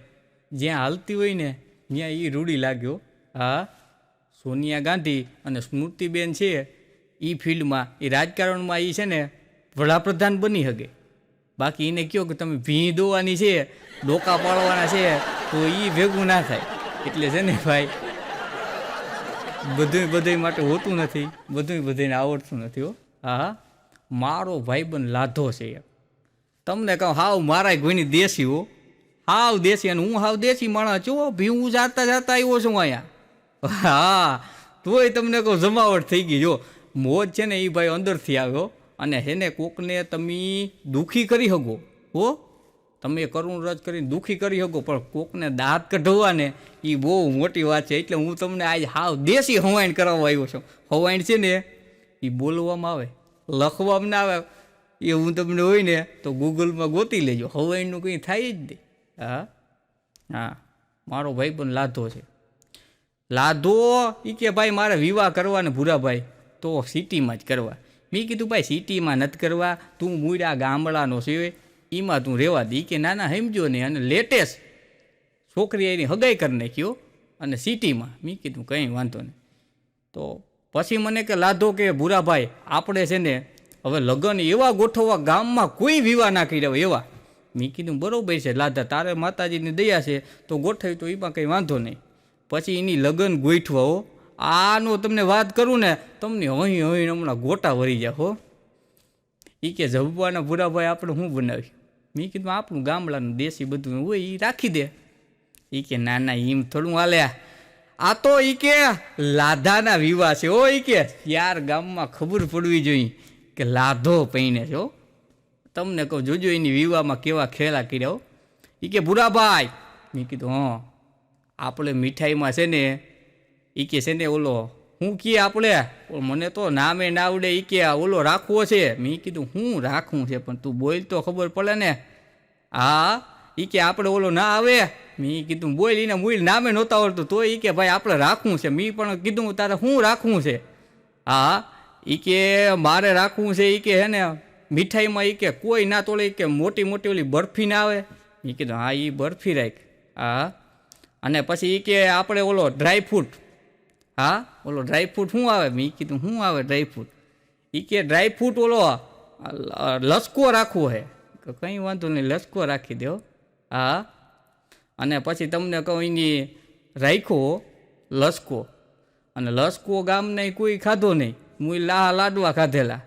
જ્યાં હાલતી હોય ને ત્યાં એ રૂડી લાગ્યો. હા, સોનિયા ગાંધી અને સ્મૃતિબેન છે એ ફિલ્ડમાં, એ રાજકારણમાં એ છે ને વડાપ્રધાન બની શકે. બાકી એને કહો કે તમે ભી દોવાની છે, ડોકા પાડવાના છે, તો એ ભેગું ના થાય. એટલે છે ને ભાઈ બધું માટે હોતું નથી, બધાને આવડતું નથી હો. હા, મારો ભાઈબંધ લાધો છે તમને કહું, હાવ મારા કોઈની દેશી હો, હાવ દેશી. અને હું હાવ દેશી માણસ છું. ભીવું જાતા આવ્યો છું અહીંયા. હા, તોય તમને કહું જમાવટ થઈ ગઈ. જો મોજ છે ને એ ભાઈ અંદરથી આવ્યો. અને હેને કોકને તમે દુઃખી કરી શકો હો, તમે કરુણ રજ કરીને દુઃખી કરી શકો, પણ કોકને દાંત કઢવા ને એ બહુ મોટી વાત છે. એટલે હું તમને આજ હાવ દેશી હવાઈણ કરાવવા આવ્યો છું. હવાઈણ છે ને એ બોલવામાં આવે, લખવામાં ના આવે. એ હું તમને હોય ને તો ગૂગલમાં ગોતી લેજો, હવાઈણનું કંઈ થાય જ નહીં. હા હા, મારો ભાઈ પણ લાધો છે. લાધો એ કે ભાઈ મારે વિવાહ કરવા ને ભૂરાભાઈ તો સિટીમાં જ કરવા. મેં કીધું ભાઈ સિટીમાં નથી કરવા, તું મૂળા ગામડાનો છે એમાં તું રહેવા દે. કે નાના સમજો ને, અને લેટેસ્ટ છોકરી એની હગાઈ કરી નાખ્યો અને સિટીમાં. મેં કીધું કંઈ વાંધો નહીં. તો પછી મને કે લાધો કે ભૂરાભાઈ આપણે છે ને હવે લગ્ન એવા ગોઠવવા ગામમાં કોઈ વિવાહ ના કર્યા હોય એવા. મેં કીધું બરાબર છે લાધા, તારે માતાજીની દયા છે તો ગોઠવી તો એમાં કંઈ વાંધો નહીં. પછી એની લગ્ન ગોઠવા હો, આનો તમને વાત કરું ને તમને અહીં હમણાં ગોટા વળી જાય હો. એ કે જમવાના ભૂરાભાઈ આપણે શું બનાવ્યું? મેં કીધું આપણું ગામડાનું દેશી બધું હોય એ રાખી દે. એ કે ના ના એમ થોડું હાલે, આ તો એ કે લાધાના વિવાહ છે હો. એ કે યાર ગામમાં ખબર પડવી જોઈએ કે લાધો પૈણે છો. તમને કહું જોજો એની વિવાહમાં કેવા ખેલા કર્યા હો. એ કે ભૂરાભાઈ, મેં કીધું હા આપણે મીઠાઈમાં છે ને એ કે છે ને ઓલો શું કહે આપણે, મને તો નામે ના આવડે. એ કે ઓલો રાખવો છે. મેં કીધું શું રાખવું છે પણ તું બોલ તો ખબર પડે ને. હા એ કે આપણે ઓલો ના આવે. મેં કીધું બોલ, એને મૂળ નામે નહોતા આવડતું તો એ કે ભાઈ આપણે રાખવું છે. મેં પણ કીધું તારે શું રાખવું છે? હા એ કે મારે રાખવું છે એ કે હે ને મીઠાઈમાં એ કે કોઈ ના તોલે કે મોટી મોટી ઓલી બરફી ના આવે. મેં કીધું હા એ બરફી રાખ. હા અને પછી એ કે આપણે ઓલો ડ્રાયફ્રૂટ, હા ઓલો ડ્રાયફ્રૂટ શું આવે? મેં કીધું શું આવે ડ્રાયફ્રૂટ? એ કે ડ્રાયફ્રૂટ ઓલો લસકો રાખવો છે. કંઈ વાંધો નહીં લસકો રાખી દો. હા અને પછી તમને કહું એની રાખ્યો લસકો, અને લસકો ગામને કોઈ ખાધો નહીં, હું લાડવા ખાધેલા.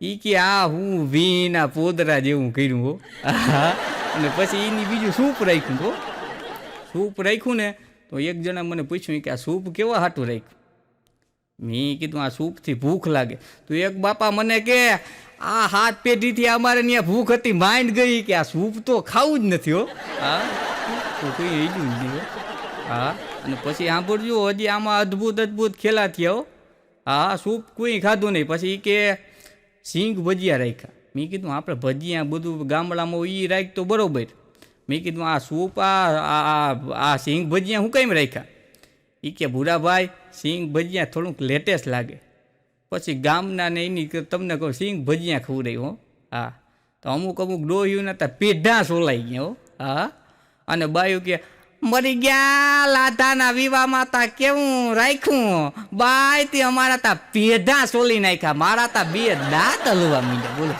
એ કે આ હું વીના પોદરા જેવું કર્યું હો. હા અને પછી એની બીજું સૂપ રાખ્યું હો. સૂપ રાખ્યું ને તો એક જણા મને પૂછ્યું કે આ સૂપ કેવા હાટું રાખ્યું? મેં કીધું આ સૂપથી ભૂખ લાગે. તો એક બાપા મને કે આ 7 પેઢીથી અમારે ત્યાં ભૂખ હતી માંડ ગઈ કે આ સૂપ તો ખાવું જ નથી હો. હા તો કોઈ હેડ્યું નથી. હા અને પછી સાંભળજો હજી આમાં અદ્ભુત ખેલા થયા હો. હા સૂપ કોઈ ખાધું નહીં. પછી કે સિંગ ભજીયા રાખ્યા. મેં કીધું આપણે ભજીયા બધું ગામડામાં એ રાખ તો બરાબર. મેં કીધું આ સૂપ આ સિંગ ભજીયા હું કેમ રાખ્યા? એ કે ભૂરાભાઈ સિંગ ભજીયા થોડુંક લેટેસ્ટ લાગે. પછી ગામના ને એની તમને કહું સિંગ ભજીયા ખવડાવી હો. હા તો અમુક ડોહ્યું નતા પેઢા સોલાઈ ગયા હો. હા અને બાયું કે મરી ગયા લાધાના વિવાહમાં તા કેવું રાખ્યું બાય તે અમારા તા પેઢા સોલી નાખ્યા, મારા તા 2 દાંત હલવા માંડ્યા બોલો.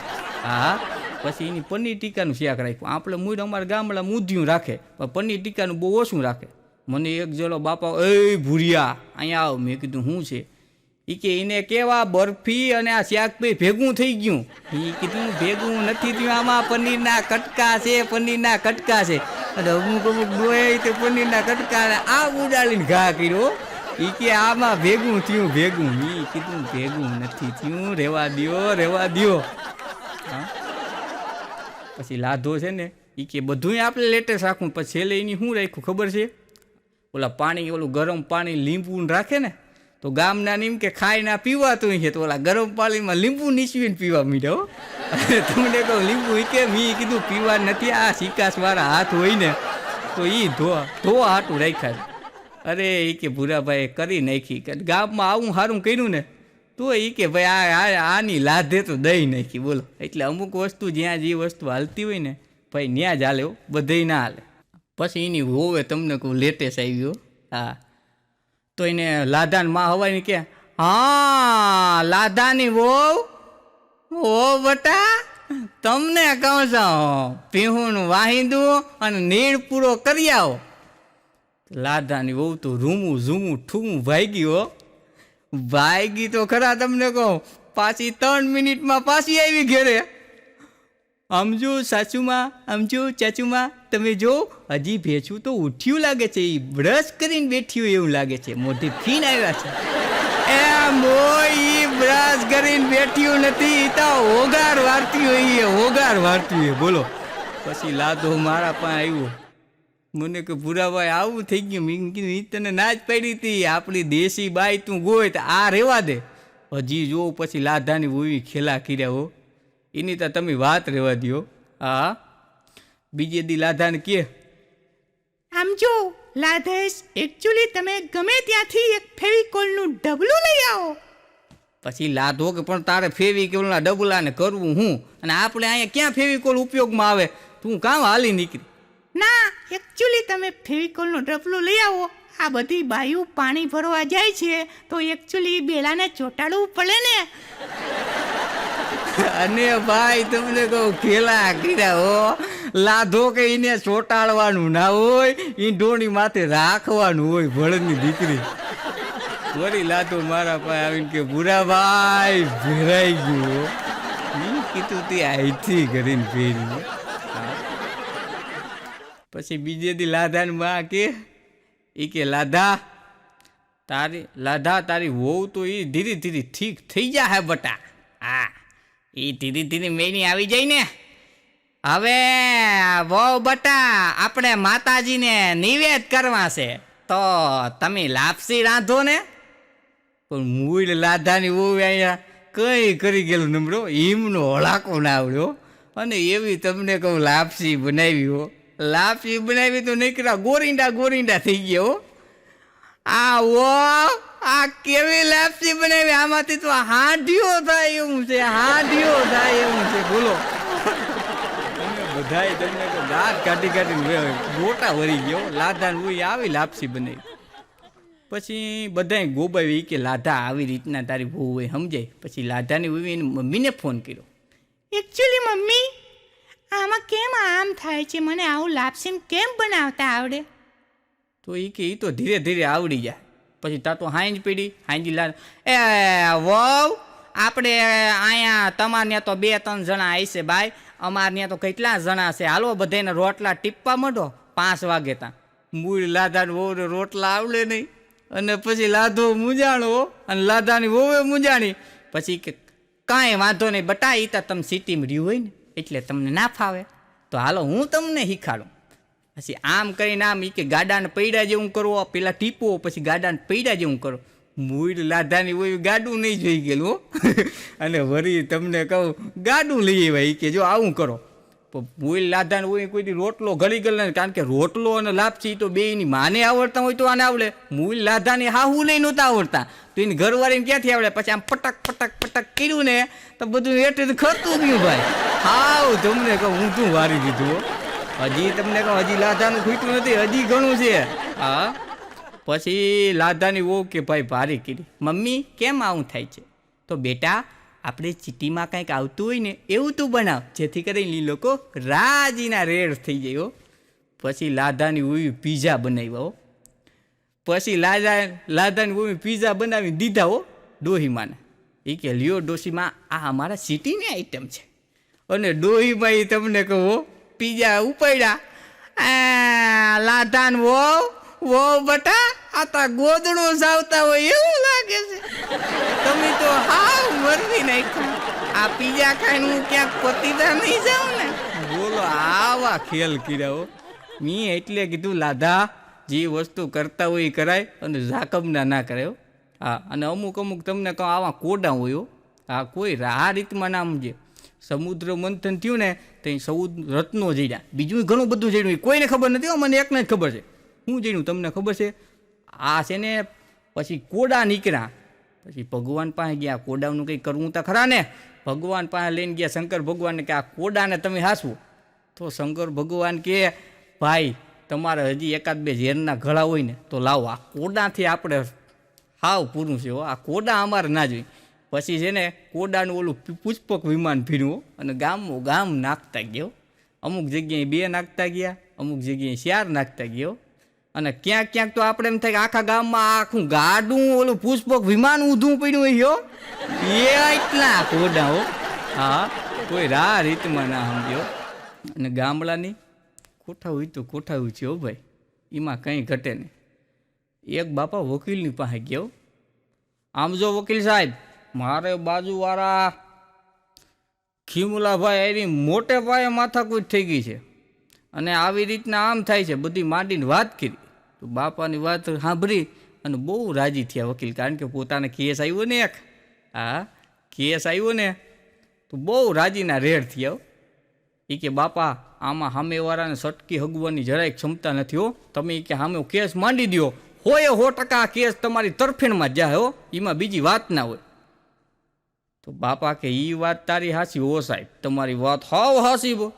હા પછી એની પનીર ટીકાનું શાક રાખ્યું. આપણે મૂળ અમારા ગામડા મૂધ્યું રાખે પણ પનીર ટીકાનું બહુ ઓછું રાખે. મને એક જણો બાપા એ ભૂરિયા અહીંયા આવ. મેં કીધું શું છે? એ કે એને કેવા બરફી અને આ શાક પે ભેગું થઈ ગયું. એ કીધું ભેગું નથી થયું, આમાં પનીરના કટકા છે, પનીરના કટકા છે. અને અમુક ડોય તે પનીરના કટકા આ ઉડાડીને ઘા કર્યો. એ કે આમાં ભેગું થયું ભેગું. એ કીધું ભેગું નથી થયું, રહેવા દ્યો. હા પછી લાધો છે ને એ કે બધું આપણે લેટેસ્ટ રાખવું. પછી છેલ્લે એની શું રાખ્યું ખબર છે? ઓલા પાણી ઓલું ગરમ પાણી લીંબુ રાખે ને તો ગામના એમ કે ખાઈ ના પીવાતું છે તો ઓલા ગરમ પાણીમાં લીંબુ નીચવીને પીવા મીડ્યો. તમને કહું લીંબુ કે મેં કીધું પીવા નથી, આ સિકાસવાળા હાથ હોય ને તો એ ધોવા હાટું રાખ્યા. અરે એ કે ભૂરાભાઈ કરી નાખી કે ગામમાં આવું સારું કર્યું ને તો એ કે ભાઈ આની લાધે તો દઈ નાખી બોલો. એટલે અમુક વસ્તુ જ્યાં જે વસ્તુ હાલતી હોય ને ભાઈ ત્યાં જ હાલે, બધે ના હાલે. પછી એની હોવે તમને કહું લેટેસ્ટ આવ્યો. હા તો એને લાધાની માં હવાઈ કે હા લાધાની વહુ બટા તમને કહું છું પીહુનું વાહિંદું અને નીણ પૂરો કરી આવો. લાધાની વહુ તો રૂમું ઝૂમું ઠૂમું ભાગી હો. ભાગી તો ખરા તમને કહું, પાછી 3 મિનિટમાં પાછી આવી ઘેરે. આમજો સાચુમાં, આમજો ચાચુમાં, તમે જો હજી ભેંસું તો ઉઠ્યું લાગે છે, એ બ્રશ કરીને બેઠ્યું એવું લાગે છે, મોઢે ફીન આવ્યા છે. એમ એ બ્રશ કરીને બેઠ્યું નથી, તો હોગાર વારતી હોય બોલો. પછી લાદો મારા પાસે આવ્યો, મને કે ભૂરાભાઈ આવું થઈ ગયું. મેં કીધું ઈ તને ના જ પડી હતી, આપણી દેશી બાઈ તું ગોય તો આ રહેવા દે. હજી જોઉં પછી લાધાની ઓવી ખેલા કર્યા હો, એની તો તમે વાત રહેવા દો. હા, બીજે દી લાધાને કે આમ જો લાધેશ, એકચ્યુઅલી તમે ગમે ત્યાંથી એક ફેવિકોલનું ડબલું લઈ આવો. પછી લાધો કે પણ તારે ફેવિકોલના ડબલાને કરવું હું, અને આપણે અહીંયા ક્યાં ફેવિકોલ ઉપયોગમાં આવે, તું કામ હાલી નીકળી. ના, એકચ્યુઅલી તમે ફેવિકોલનું ડબલું લઈ આવો. આ બધી બાયું પાણી ભરવા જાય છે તો એકચ્યુઅલી બેલાને ચોંટાડવું પડે ને. અને ભાઈ તમને કહું ખેલા કર્યા હો. લાધો કે એને ચોંટાડવાનું ના હોય, ઈંડોની માથે રાખવાનું હોય ભળની દીકરી. વળી લાધો મારા પાસે આવીને કે ભૂરાભાઈ ભેરાઈ ગયો. મેં કીધું તે અહીંથી કરીને ફેરી. પછી બીજે દી લાધાની માં કે એ કે લાધા તારી વહુ તો એ ધીરે ધીરે ઠીક થઈ જાય બટા. હા, એ ધીરે ધીરે મેની આવી જાય ને. હવે વહુ બટા આપણે માતાજીને નિવેદ કરવા છે તો તમે લાપસી રાંધો ને. પણ મૂળ લાધાની વહુ અહીંયા કઈ કરી ગયેલું નમરો, હિમનો હળાકો ના આવડ્યો. અને એવી તમને કહું લાપસી બનાવી હો. લાપસી બનાવી તો નીકળ્યા ગોરિંડા થઈ ગયો. આ કેવી લાપસી બનાવી, આમાંથી તો હાંડિયો થાય એવું છે, બોલો. બધાય તમને દાંત કાઢી ગોટા વળી ગયો. લાધા ને આવી લાપસી બનાવી. પછી બધાય ગોબાવી કે લાધા આવી રીતના તારી બહુ હોય સમજાય. પછી લાધાની એની મમ્મીને ફોન કર્યો. એકચ્યુઅલી મમ્મી, આમાં કેમ આમ થાય છે, મને આવું લાપસીને કેમ બનાવતા આવડે? તો એ કે એ તો ધીરે ધીરે આવડી જાય. પછી તા તો હાંજ પડી, હાંજી લાદ એ વહુ આપણે અહીંયા તમારે ત્યાં તો 2-3 જણા આવશે ભાઈ, અમારે ત્યાં તો કેટલા જણા છે, હાલો બધાને રોટલા ટીપવા માંડો 5 વાગે ત્યાં. મૂળ લાધાને વહુને રોટલા આવડે નહીં. અને પછી લાધો મૂંઝાણો અને લાધાની વહુએ મૂંઝાણી. પછી કે કાંઈ વાંધો નહીં બટા, એ તો તમે સિટીમાં રહ્યું હોય ને એટલે તમને ના ફાવે, તો હાલો હું તમને શીખાડું. પછી આમ કરીને આમ એ કે ગાડાને પૈડા જેવું કરવો, પેલા ટીપો પછી ગાડાને પૈડા જેવું કરો. મૂળ લાધાની હોય ગાડું નહીં જોઈ ગયેલું. અને વળી તમને કહું ગાડું લઈ આવ્યા કે જો આવું કરો. મૂળ લાધાને હોય કોઈ રોટલો ઘડી ગયેલો ને, કારણ કે રોટલો અને લાપસી તો બેયની માને આવડતા હોય તો આને આવડે. મૂળ લાધાને હાહુ લઈ નહોતા આવડતા તો એની ઘરવાળીને ક્યાંથી આવડે. પછી આમ પટક કર્યું ને તો બધું એટલે ખરતું ગયું ભાઈ. હાવ તમને કહું ઊંધું વારી દીધું. હજી તમને કહું હજી લાધાનું ખૂટ્યું નથી, હજી ઘણું છે. હા, પછી લાધાની વહુ કે ભાઈ ભારી કરી, મમ્મી કેમ આવું થાય છે? તો બેટા આપણે સિટીમાં કંઈક આવતું હોય ને એવું તું બનાવ, જેથી કરીને લોકો રાજીના રેડ થઈ જાય. પછી લાધાની વહુ પીઝા બનાવ્યા. પછી લાધાની વહુ પીઝા બનાવી દીધા હો ડોહીમાને. એ કે લ્યો ડોશીમાં આ અમારા સિટીની આઈટમ છે. અને ડોહીમાં એ તમને કહો પીઝા ઉપાડ્યા. લાધાન વહુ બટા આ તા ગોદડો સાવતા હોય એવું લાગે છે, તમે તો હાવ મરવી નાખ્યું. આ પીઝા ખાઈને હું ક્યાંક પતીતા નહીં જાઉં ને. બોલો આવા ખેલ કર્યા. મેં એટલે કીધું લાધા જે વસ્તુ કરતા હોય એ કરાય અને ઝાકમના ના કરાય. હા, અને અમુક તમને કહો આવા કોડા હોય. હા, કોઈ આ રીતમાં ના સમજે. સમુદ્ર મંથન થયું ને તો સમુદ્ર રત્નો જડ્યા, બીજું ઘણું બધું જડ્યું, કોઈને ખબર નથી. મને એકને જ ખબર છે. શું જડ્યું તમને ખબર છે? આ છે ને પછી કોડા નીકળ્યા. પછી ભગવાન પાસે ગયા, કોડાનું કંઈ કરવું તો ખરા ને. ભગવાન પાસે લઈને ગયા શંકર ભગવાનને કે આ કોડાને તમે હાંસવું. તો શંકર ભગવાન કે ભાઈ તમારે હજી 1-2 ઝેરના ગળા હોય ને તો લાવો, આ કોડાથી આપણે હાવ પૂરું છે. આ કોડા અમારે ના જોઈએ. પછી છે ને કોડાનું ઓલું પુષ્પક વિમાન ફીર્યું અને ગામ નાખતા ગયો. અમુક જગ્યાએ 2 નાખતા ગયા, અમુક જગ્યાએ 4 નાખતા ગયો. અને ક્યાંક તો આપણે એમ થાય કે આખા ગામમાં આખું ગાડું ઓલું પુષ્પક વિમાન ઊંધું પડ્યું હોય એટલા કોડા. હા, કોઈ રા રીતમાં ના સમજ્યો. અને ગામડાની કોઠા હોય તો કોઠા હોય છે ભાઈ, એમાં કંઈ ઘટે નહીં. એક બાપા વકીલની પાસે ગયો. આમ જો વકીલ સાહેબ, મારે બાજુવાળા ખીમુલાભાઈ એની મોટે પાયે માથાકૂટ થઈ ગઈ છે. અને આવી રીતના આમ થાય છે બધી માંડીને વાત કરી. તો બાપાની વાત સાંભળી અને બહુ રાજી થયા વકીલ, કારણ કે પોતાને કેસ આવ્યો ને એક, હા કેસ આવ્યો ને તો બહુ રાજીના રેડ થયા. એ કે બાપા આમાં સામેવાળાને સટકી હગવાની જરાય ક્ષમતા નથી હો, તમે કે સામે કેસ માંડી દો, 100% કેસ તમારી તરફેણમાં જ જાય હો, એમાં બીજી વાત ના હોય. તો બાપા કે એ વાત તારી હાસી હો સાહેબ, તમારી વાત હાવ હાસી બો.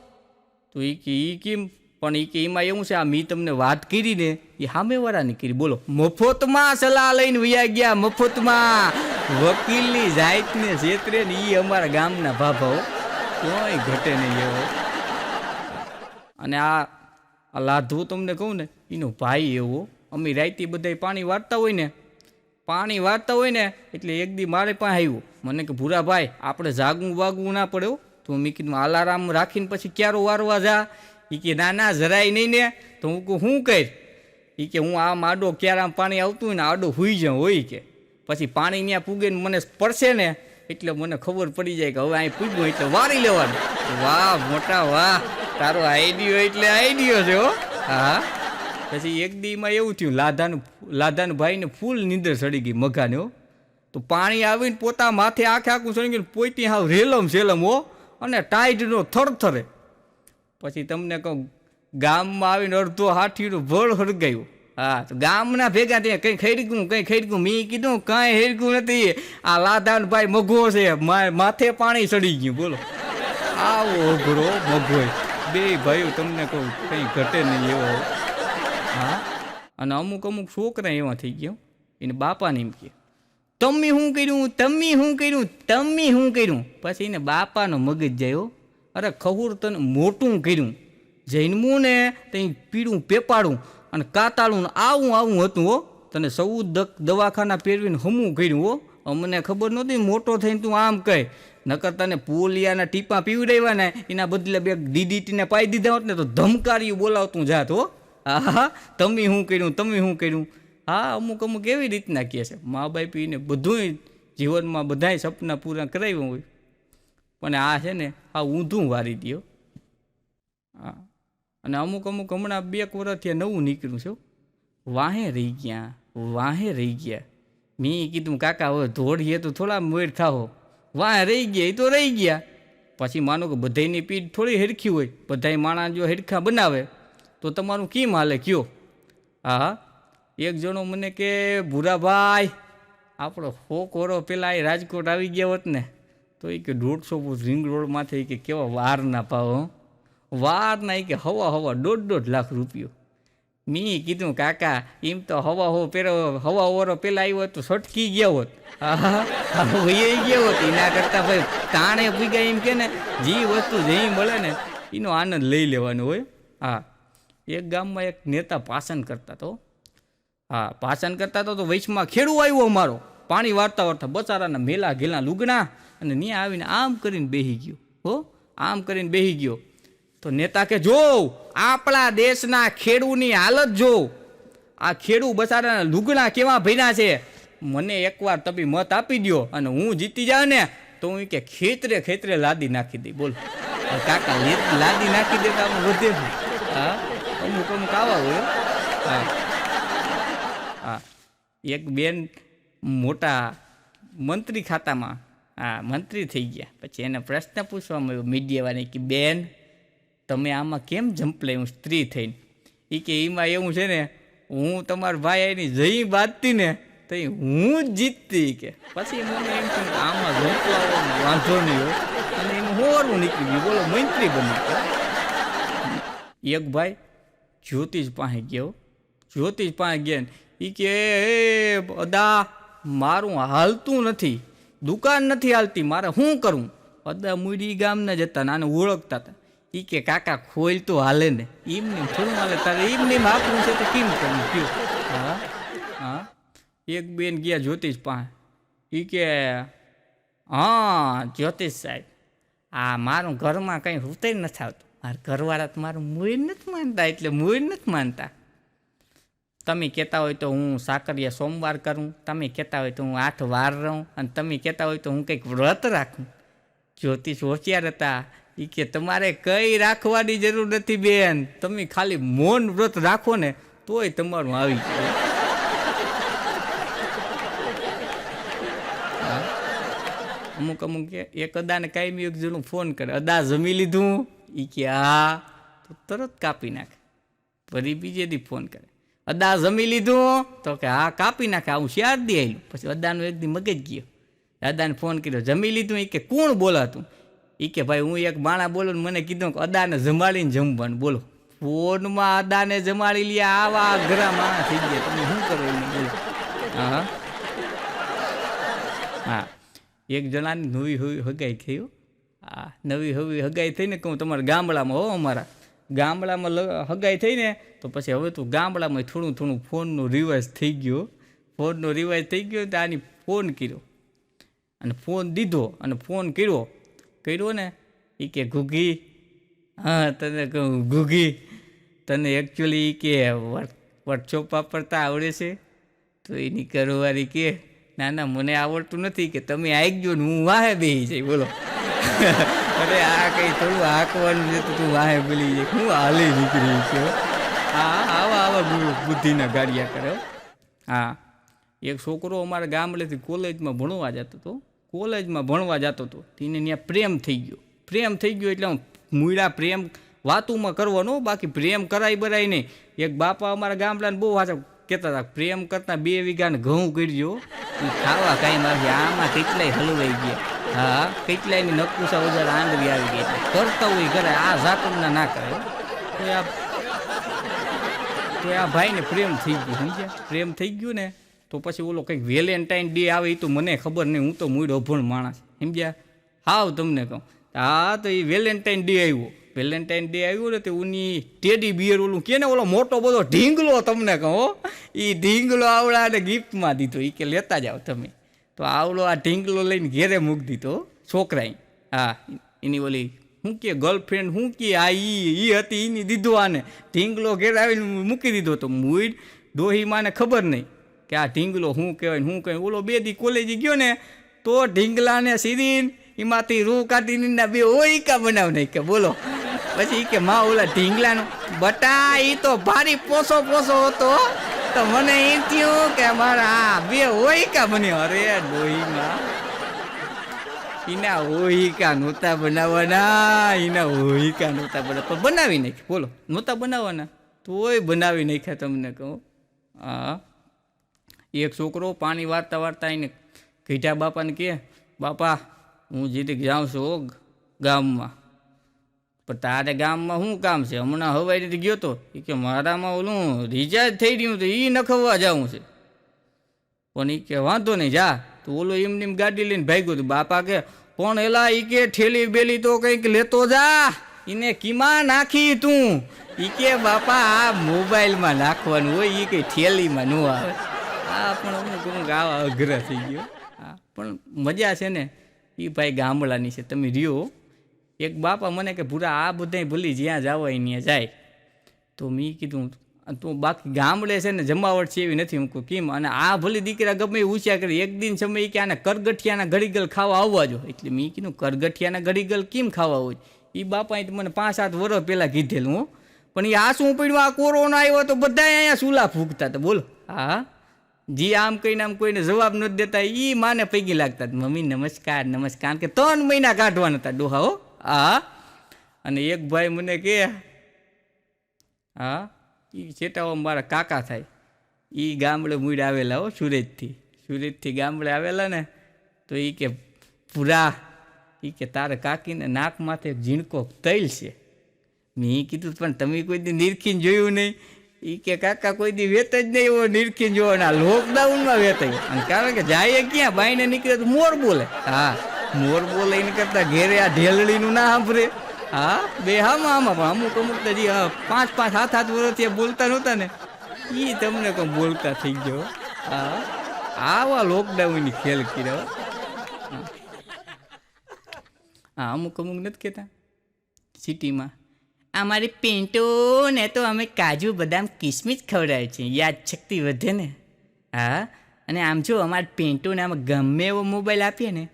તો એ કે એ કેમ? પણ એ કે એમાં એવું છે, આ મેં તમને વાત કરી ને એ સામેવાળાની કરી, બોલો મફતમાં સલાહ લઈને વયા ગયા, મફતમાં. વકીલની જાતને છેતરે ને એ અમારા ગામના ભાભાઓ કોઈ ઘટે નહીં એવો. અને આ લાધવું તમને કહું ને, એનો ભાઈ એવો, અમે રાતે બધા પાણી વાળતા હોય ને એટલે એક દી મારે પાસે આવ્યો, મને કે ભૂરા ભાઈ આપણે જાગવું વાગવું ના પડે. તો મેં કીધું અલાર્મ રાખીને પછી ક્યારો વારવા જા? એ કે ના જરાય નહીં ને. તો હું કહું શું કર? એ કે હું આમ આડો ક્યારામ પાણી આવતું હોય ને આડો હુઈ જાઉં હોય કે પછી પાણી ત્યાં પૂગે ને મને સ્પર્શે ને એટલે મને ખબર પડી જાય કે હવે અહીં પૂગ્યું એટલે વારી લેવાનું. વાહ મોટા વાહ, તારો આઈડિયો એટલે આઈડિયો છે હો. હા પછી એક દીમાં એવું થયું, લાધાનું ભાઈને ફૂલ નીંદર ચડી ગઈ મઘાને હો. તો પાણી આવીને પોતા માથે આખું ચડી ગયું, પોઈતી હાવ રેલમ સેલમ હો, અને ટાઈડનો થરથરે. પછી તમને કહું ગામમાં આવીને અડધો હાથીનું ભળ હળગાયું. હા તો ગામના ભેગા ત્યાં કંઈ ખરીદવું મેં કીધું કાંઈ હેરગું નથી, આ લાધાનભાઈ મઘો છે, માથે પાણી ચડી ગયું. બોલો આવો અઘરો મઘો, બે ભાઈઓ તમને કહું કંઈ ઘટે નહીં એવો. હા અને અમુક છોકરા એવા થઈ ગયા, એને બાપાને એમ કહે તમે શું કર્યું. પછી એને બાપાનો મગજ જાય, અરે ખહુર તને મોટું કર્યું, જન્મું ને ત્યાં પીળું પેપાડું અને કાતાળું આવું હતું હો, તને 14 દવાખાના પહેરવીને હમું કર્યું હો. અમને ખબર નહોતી મોટો થઈને તું આમ કહે, નકર તને પોલિયાના ટીપા પીવડાવ્યા ને એના બદલે બે DDTને પાઈ દીધા હોત ને તો ધમકારી બોલાવતું જાત હો. હા તમે શું કર્યું. હા અમુક એવી રીતના કહે છે, મા બાપીને બધું જીવનમાં બધાય સપના પૂરા કરાવ્યા હોય, પણ આ છે ને આ ઊંધું વારી દો. હા અને અમુક હમણાં 2 વર્ષથી નવું નીકળ્યું છે, વાહે રહી ગયા. મેં કીધું કાકા હવે ધોળીએ તો થોડા મેળ ખાઓ, વાહે રહી ગયા એ તો રહી ગયા. પછી માનો કે બધાની પીઠ થોડી હેરખી હોય, બધાય માણસ જો હેરખા બનાવે તો તમારું કેમ હાલે કયો? હા એક જણો મને કે ભૂરાભાઈ આપણો 100 વર્ષ પહેલાં એ રાજકોટ આવી ગયા હોત ને તો એ કે 150 ફૂટ રિંગ રોડમાંથી કે કેવા વારના ભાવ, વારના એ કે હવા 1.5 લાખ રૂપિયો. મેં કીધું કાકા એમ તો હવા ઓરો પહેલાં આવ્યો હોત તો સટકી ગયા હોત. હા ભાઈ ગયા હોત, એના કરતાં ભાઈ તાણે ભૂગ્યા એમ કે ને જે વસ્તુ જે મળે ને એનો આનંદ લઈ લેવાનો હોય. હા એક ગામમાં એક નેતા ભાષણ કરતા હતો, તો વૈશમાં ખેડૂ આવ્યો અમારો, પાણી વારતા બચારાના મેલા ઘેલા લુગણા અને ત્યાં આવીને આમ કરીને બેહી ગયો. તો નેતા કે જો આપણા દેશના ખેડૂની હાલત જો, આ ખેડૂ બચારાના લુગણા કેવા ભર્યા છે, મને એકવાર તમે મત આપી દો અને હું જીતી જાઉં ને તો હું કે ખેતરે લાદી નાખી દઈ. બોલો કાકા લાદી નાખી દેતા વધે. હા અમુક આવા હોય. હા એક બેન મોટા મંત્રી ખાતામાં મંત્રી થઈ ગયા, પછી એને પ્રશ્ન પૂછવામાં આવ્યો મીડિયાવાળાને કે બેન તમે આમાં કેમ ઝંપલાયું સ્ત્રી થઈને? એ કે એમાં એવું છે ને હું તમારા ભાઈ એની જઈ બાંધતી ને તો હું જ જીતતી કે. પછી મને એમ થયું આમાં ઝંપલાવાનો વાંધો નહીં હોય અને એનું હોરવું નીકળી ગયું. બોલો મંત્રી બની ગયા. એક ભાઈ જ્યોતિષ પાસે ગયા એ કે અદા મારું હાલતું નથી, દુકાન નથી હાલતી, મારે શું કરું? અદા મુડી ગામના જ હતા, નાને ઓળખતા હતા. એ કે કાકા ખોલ તો હાલે ને, એમને થોડું હાલે, તારે એમને આપવું છે તો કેમ કરવું કયો? હા એક બેન ગયા જ્યોતિષ પાસે, એ કે હા જ્યોતિષ સાહેબ મારું ઘરમાં કંઈ હોતે નથી આવતું, મારા ઘરવાળા તો મારું મૂળ નથી માનતા, એટલે મૂળ નથી માનતા. તમે કહેતા હોય તો હું સાકરિયા સોમવાર કરું, તમે કહેતા હોય તો હું 8 વાર રહું, અને તમે કહેતા હોય તો હું કંઈક વ્રત રાખું. જ્યોતિષ હોશિયાર હતા, એ કે તમારે કંઈ રાખવાની જરૂર નથી બેન, તમે ખાલી મૌન વ્રત રાખો ને તોય તમારું આવી જાય. અમુક કે એક અદાને કાયમી એક જણું ફોન કરે, અદા જમી લીધું? એ કે હા, તો તરત કાપી નાખે. ફરી બીજે દી ફોન કરે, અદા જમી લીધું? તો કે હા, કાપી નાખે. હું શિયાર દી આવેલું. પછી અદાનું એક દી મગજ ગયો, દાદાને ફોન કર્યો, જમી લીધું? એ કે કોણ બોલાતું? એ કે ભાઈ હું એક માણા બોલું ને મને કીધું કે અદાને જમાડીને જમવાનું. બોલો, ફોનમાં અદાને જમાડી લે, આવા અઘરા માણસ થઈ ગયા, તમે શું કરો એને? બોલો. હા હા, એક જણાની નવી હગાઈ થઈ. હા, નવી હગાઈ થઈને કહું તમારા ગામડામાં, હો અમારા ગામડામાં હગાઈ થઈને તો પછી હવે તો ગામડામાં થોડું ફોનનો રિવાજ થઈ ગયો. તો આની ફોન કર્યો અને ફોન દીધો અને ફોન કર્યો ને એ કે ઘૂઘી, હા તને કહું ઘૂઘી, તને એકચ્યુઅલી કે વોટ્સઅપ વાપરતા આવડે છે? તો એની કરવારી કે ના મને આવડતું નથી, કે તમે આગજો ને હું વાહે બેસી જાય. બોલો, અરે આ કંઈ થોડું હાંકવાનું છે તો તું વાહે બોલી જાય, હું હાલી નીકળી છે. હા, આવા બુદ્ધિના ગાડિયા કરે. હા, એક છોકરો અમારા ગામડેથી કોલેજમાં ભણવા જતો હતો. તેને ત્યાં પ્રેમ થઈ ગયો એટલે મૂળા પ્રેમ વાતુમાં કરવાનો, બાકી પ્રેમ કરાય નહીં. એક બાપા અમારા ગામડાને બહુ વાંચા કહેતા હતા, પ્રેમ કરતા 2 વીઘાને ઘઉં કરજો, ખાવા કાંઈ મારી આમાં કેટલાય હલવાઈ ગયા. હા, કેટલાયની નકુસા ઓજાર આંગળી આવી ગઈ. એટલે કરતા હોય કરે, આ જાતમના ના કરે. તો આ ભાઈને પ્રેમ થઈ ગયો, સમજ્યા? પ્રેમ થઈ ગયું ને તો પછી ઓલો કંઈક વેલેન્ટાઇન ડે આવે એ તો મને ખબર નહીં, હું તો મૂળ અભણ માણસ, સમજ્યા? હાવ તમને કહું, હા તો એ વેલેન્ટાઇન ડે આવ્યો ને તે ઉની ટેડી બિયર ઓલું કે ને ઓલો મોટો બધો ઢીંગલો, તમને કહો એ ઢીંગલો આવડાને ગિફ્ટમાં દીધો. એ કે લેતા જાઓ તમે. તો આવડો આ ઢીંગલો લઈને ઘેરે મૂકી દીધો છોકરાએ. હા, એની ઓલી શું કે ગર્લફ્રેન્ડ શું કે આ એ હતી એની દીધો આને ઢીંગલો ઘેર આવીને મૂકી દીધો. તો મૂળ ડોહી માને ખબર નહીં કે આ ઢીંગલો શું કહેવાય. ઓલો 2 દી કોલેજ ગયો ને તો ઢીંગલાને સીરીને એમાંથી રૂ કાઢીને 2 ઓઈકા બનાવ નહીં કે. બોલો, પછી કે માં ઓલા ઢીંગલાનું બટા એ તો ભારી પોસો હતો, તો મને એ થયું કે મારા 2 ઓઈકા બન્યો. અરે ડોહીમાં એના ઓહિકા નહોતા બનાવવાના, પણ બનાવી નાખ્યા. બોલો, નહોતા બનાવવાના તોય બનાવી નાખ્યા, તમને કહું. હા, એક છોકરો પાણી વારતા એને કીધા બાપાને કે બાપા હું જીરીક જાઉં છું ગામમાં. પણ તારે ગામમાં શું કામ છે? હમણાં હવાઈ રીતે ગયો તો. એ કે મારામાં ઓલું રિચાર્જ થઈ રહ્યું તો એ નખવવા જવું છે. પણ એ કે વાંધો નહીં જા. તો ઓલો એમની ગાડી લઈને ભાગ્યો તો. બાપા કે પણ એલા એ કે ઠેલી બેલી તો કંઈક લેતો જા, એને કીમાં નાખી તું? એ કે બાપા આ મોબાઈલમાં નાખવાનું હોય, એ કંઈ ઠેલીમાં ન આવે. હા, પણ અમુક આવા અઘરા થઈ ગયો. હા, પણ મજા છે ને એ ભાઈ ગામડાની છે. તમે રહ્યો એક બાપા મને કે પૂરા આ બધાય ભૂલી જ્યાં જાવ ત્યાં જાય. તો મેં કીધું તો બાકી ગામડે છે ને જમાવટ છે એવી નથી. હું કહું કેમ? અને આ ભલી દીકરા ગમે એ ઉછ્યા કરી. એક દિન સમય કે આને કરગઠિયાના ઘડીગલ ખાવા આવવા જો. એટલે મેં કીધું કરગઠિયાના ઘડીગલ કેમ ખાવા હોય? એ બાપાએ મને 5-7 વર્ષ પહેલાં કીધેલું. હું પણ એ આ શું પડ્યું, આ કોરોના આવ્યો તો બધા અહીંયા ચૂલા ફૂંકતા હતા. બોલો, હા, જી આમ કહીને આમ કોઈને જવાબ નથી દેતા. એ માને પૈકી લાગતા મમ્મી નમસ્કાર કે 3 મહિના કાઢવાના હતા ડોહા. હો હા. અને એક ભાઈ મને કે હા એ ચેટાઓ મારા કાકા થાય, એ ગામડે મૂડ આવેલા હો, સુરતથી ગામડે આવેલા ને. તો એ કે પૂરા એ કે તારે કાકીને નાક માથે ઝીણકો તૈલ છે. મેં કીધું પણ તમે કોઈ દી નિરખીને જોયું નહીં? એ કે કાકા કોઈ દી વેત જ નહીં એવો નિરખીને જોવાના, લોકડાઉનમાં વેતાયો. અને કારણ કે જાય ક્યાં બાઈને નીકળે તો મોર બોલે. હા, મોર બોલે એને કરતા ઘેરે આ ઢેલડીનું ના સાંભળે. હા, બે આમાં પણ અમુક તો જે 5-7 વર્ષથી બોલતા નહોતા ને એ તમને કોઈ બોલતા થઈ ગયો. હા, આવા લોકડાઉનની ખેલ કર્યો. હા, અમુક નથી કહેતા સિટીમાં અમારી પેન્ટોને તો અમે કાજુ બદામ કિસમિસ ખવડાવે છે, યાદ શક્તિ વધે ને. હા, અને આમ જો અમારી પેન્ટોને આમાં ગમે એવો મોબાઈલ આપીએ ને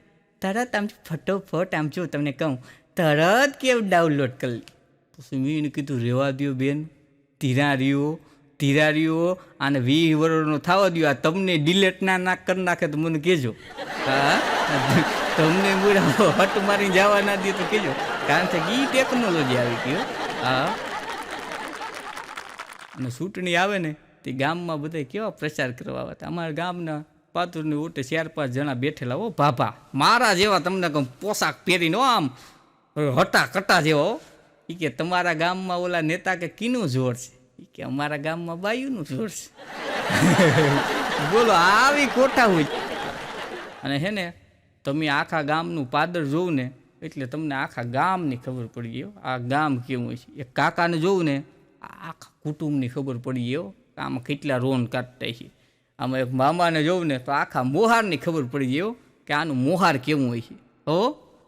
તરત આમ ફટોફટ આમ જો તમને કહું તરત કેમ ડાઉનલોડ કરી લી. પછી મેં એને કીધું રેવા દ્યો બેન, ધીરારીઓ અને 20 વર્ષનો થવા દ્યો. આ તમને ડિલેટ ના કરી નાખે તો મને કહેજો. હા, તમને મૂળા હટ મારી જવા ના દે તો કહેજો, કારણ કે ઈ ટેકનોલોજી આવી ગઈ. હા, અને ચૂંટણી આવે ને તે ગામમાં બધા કેવા પ્રચાર કરવા આવે. અમારા ગામના પાતુરની ઓટે 4-5 જણા બેઠેલા હો ભાભા, મારા જેવા, તમને કહું પોશાક પહેરીને આમ હટા કટા જેવા. એ કે તમારા ગામમાં ઓલા નેતા કે કીનું જોર છે? એ કે અમારા ગામમાં બાયુનું જોર છે. બોલો, આવી કોઠા હોય. અને હે ને તમે આખા ગામનું પાદર જોવું ને એટલે તમને આખા ગામની ખબર પડી ગયો આ ગામ કેવું હોય છે. એક કાકાને જોવું ને આખા કુટુંબની ખબર પડી ગયો આમાં કેટલા રોન કાઢતા છે. આમાં એક મામાને જોવું ને તો આખા મોહારની ખબર પડી ગયો કે આનું મોહાર કેવું હોય છે. હો,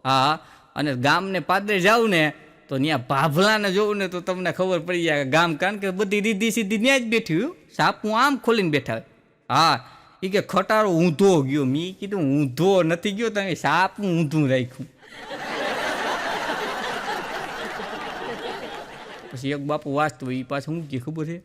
હા. અને ગામને પાદરે જાવું ને તો ત્યાં ભાભલાને જોવું ને તો તમને ખબર પડી જાય ગામ, કારણ કે બધી રીધી સીધી ત્યાં જ બેઠી હોય, સાપું આમ ખોલીને બેઠા હોય. હા, એ કે ખટારો ઊંધો ગયો. મેં કીધું ઊંધો નથી ગયો, તમે સાપું ઊંધું રાખ્યું. પછી એક બાપુ વાંચતો એ પાછું શું કે ખબર છે,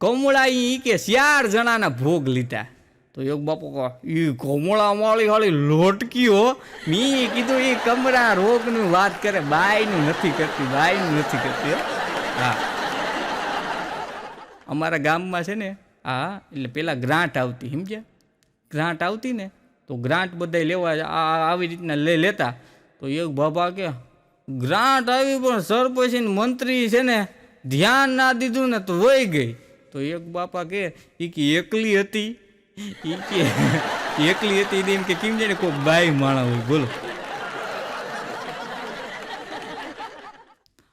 કમળા ઈ કે 4 જણાના ભોગ લીધા. તો એક બાપુ કહો એ કમળા વાળી વાળી લોટકી હો. મેં કીધું એ કમળા રોગની વાત કરે, બાયનું નથી કરતી. હા, અમારા ગામમાં છે ને, હા, એટલે પેલા ગ્રાન્ટ આવતી, સમજ્યા? ગ્રાન્ટ આવતી ને તો ગ્રાન્ટ બધા લેવા આવી રીતના લેતા. તો એક બાબા કે ગ્રાન્ટ આવી પણ સરપંચ મંત્રી છે ને ધ્યાન ના દીધું ને તો વહી ગઈ. તો એક બાપા કે એ કે એકલી હતી એમ કે કેમ છે ને કોઈ બાઈ માણા હોય. બોલો.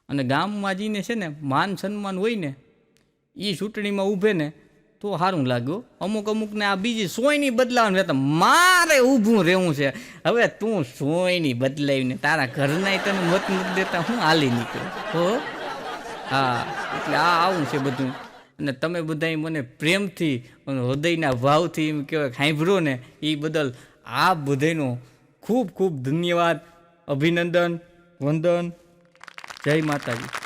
અને ગામમાં જઈને છે ને માન સન્માન હોય ને એ ચૂંટણીમાં ઊભે ને તો સારું લાગ્યું. અમુકને આ બીજી સોયની બદલાવાનું રહેતા, મારે ઊભું રહેવું છે. હવે તું સોયની બદલાવીને તારા ઘરના તને મત નથી દેતા, હું હાલી નીકળું. હો, હા, એટલે આ આવું છે બધું. અને તમે બધાય મને પ્રેમથી અને હૃદયના ભાવથી એમ કહેવાય સાંભળો ને એ બદલ આ બધાનો ખૂબ ખૂબ ધન્યવાદ, અભિનંદન, વંદન. જય માતાજી.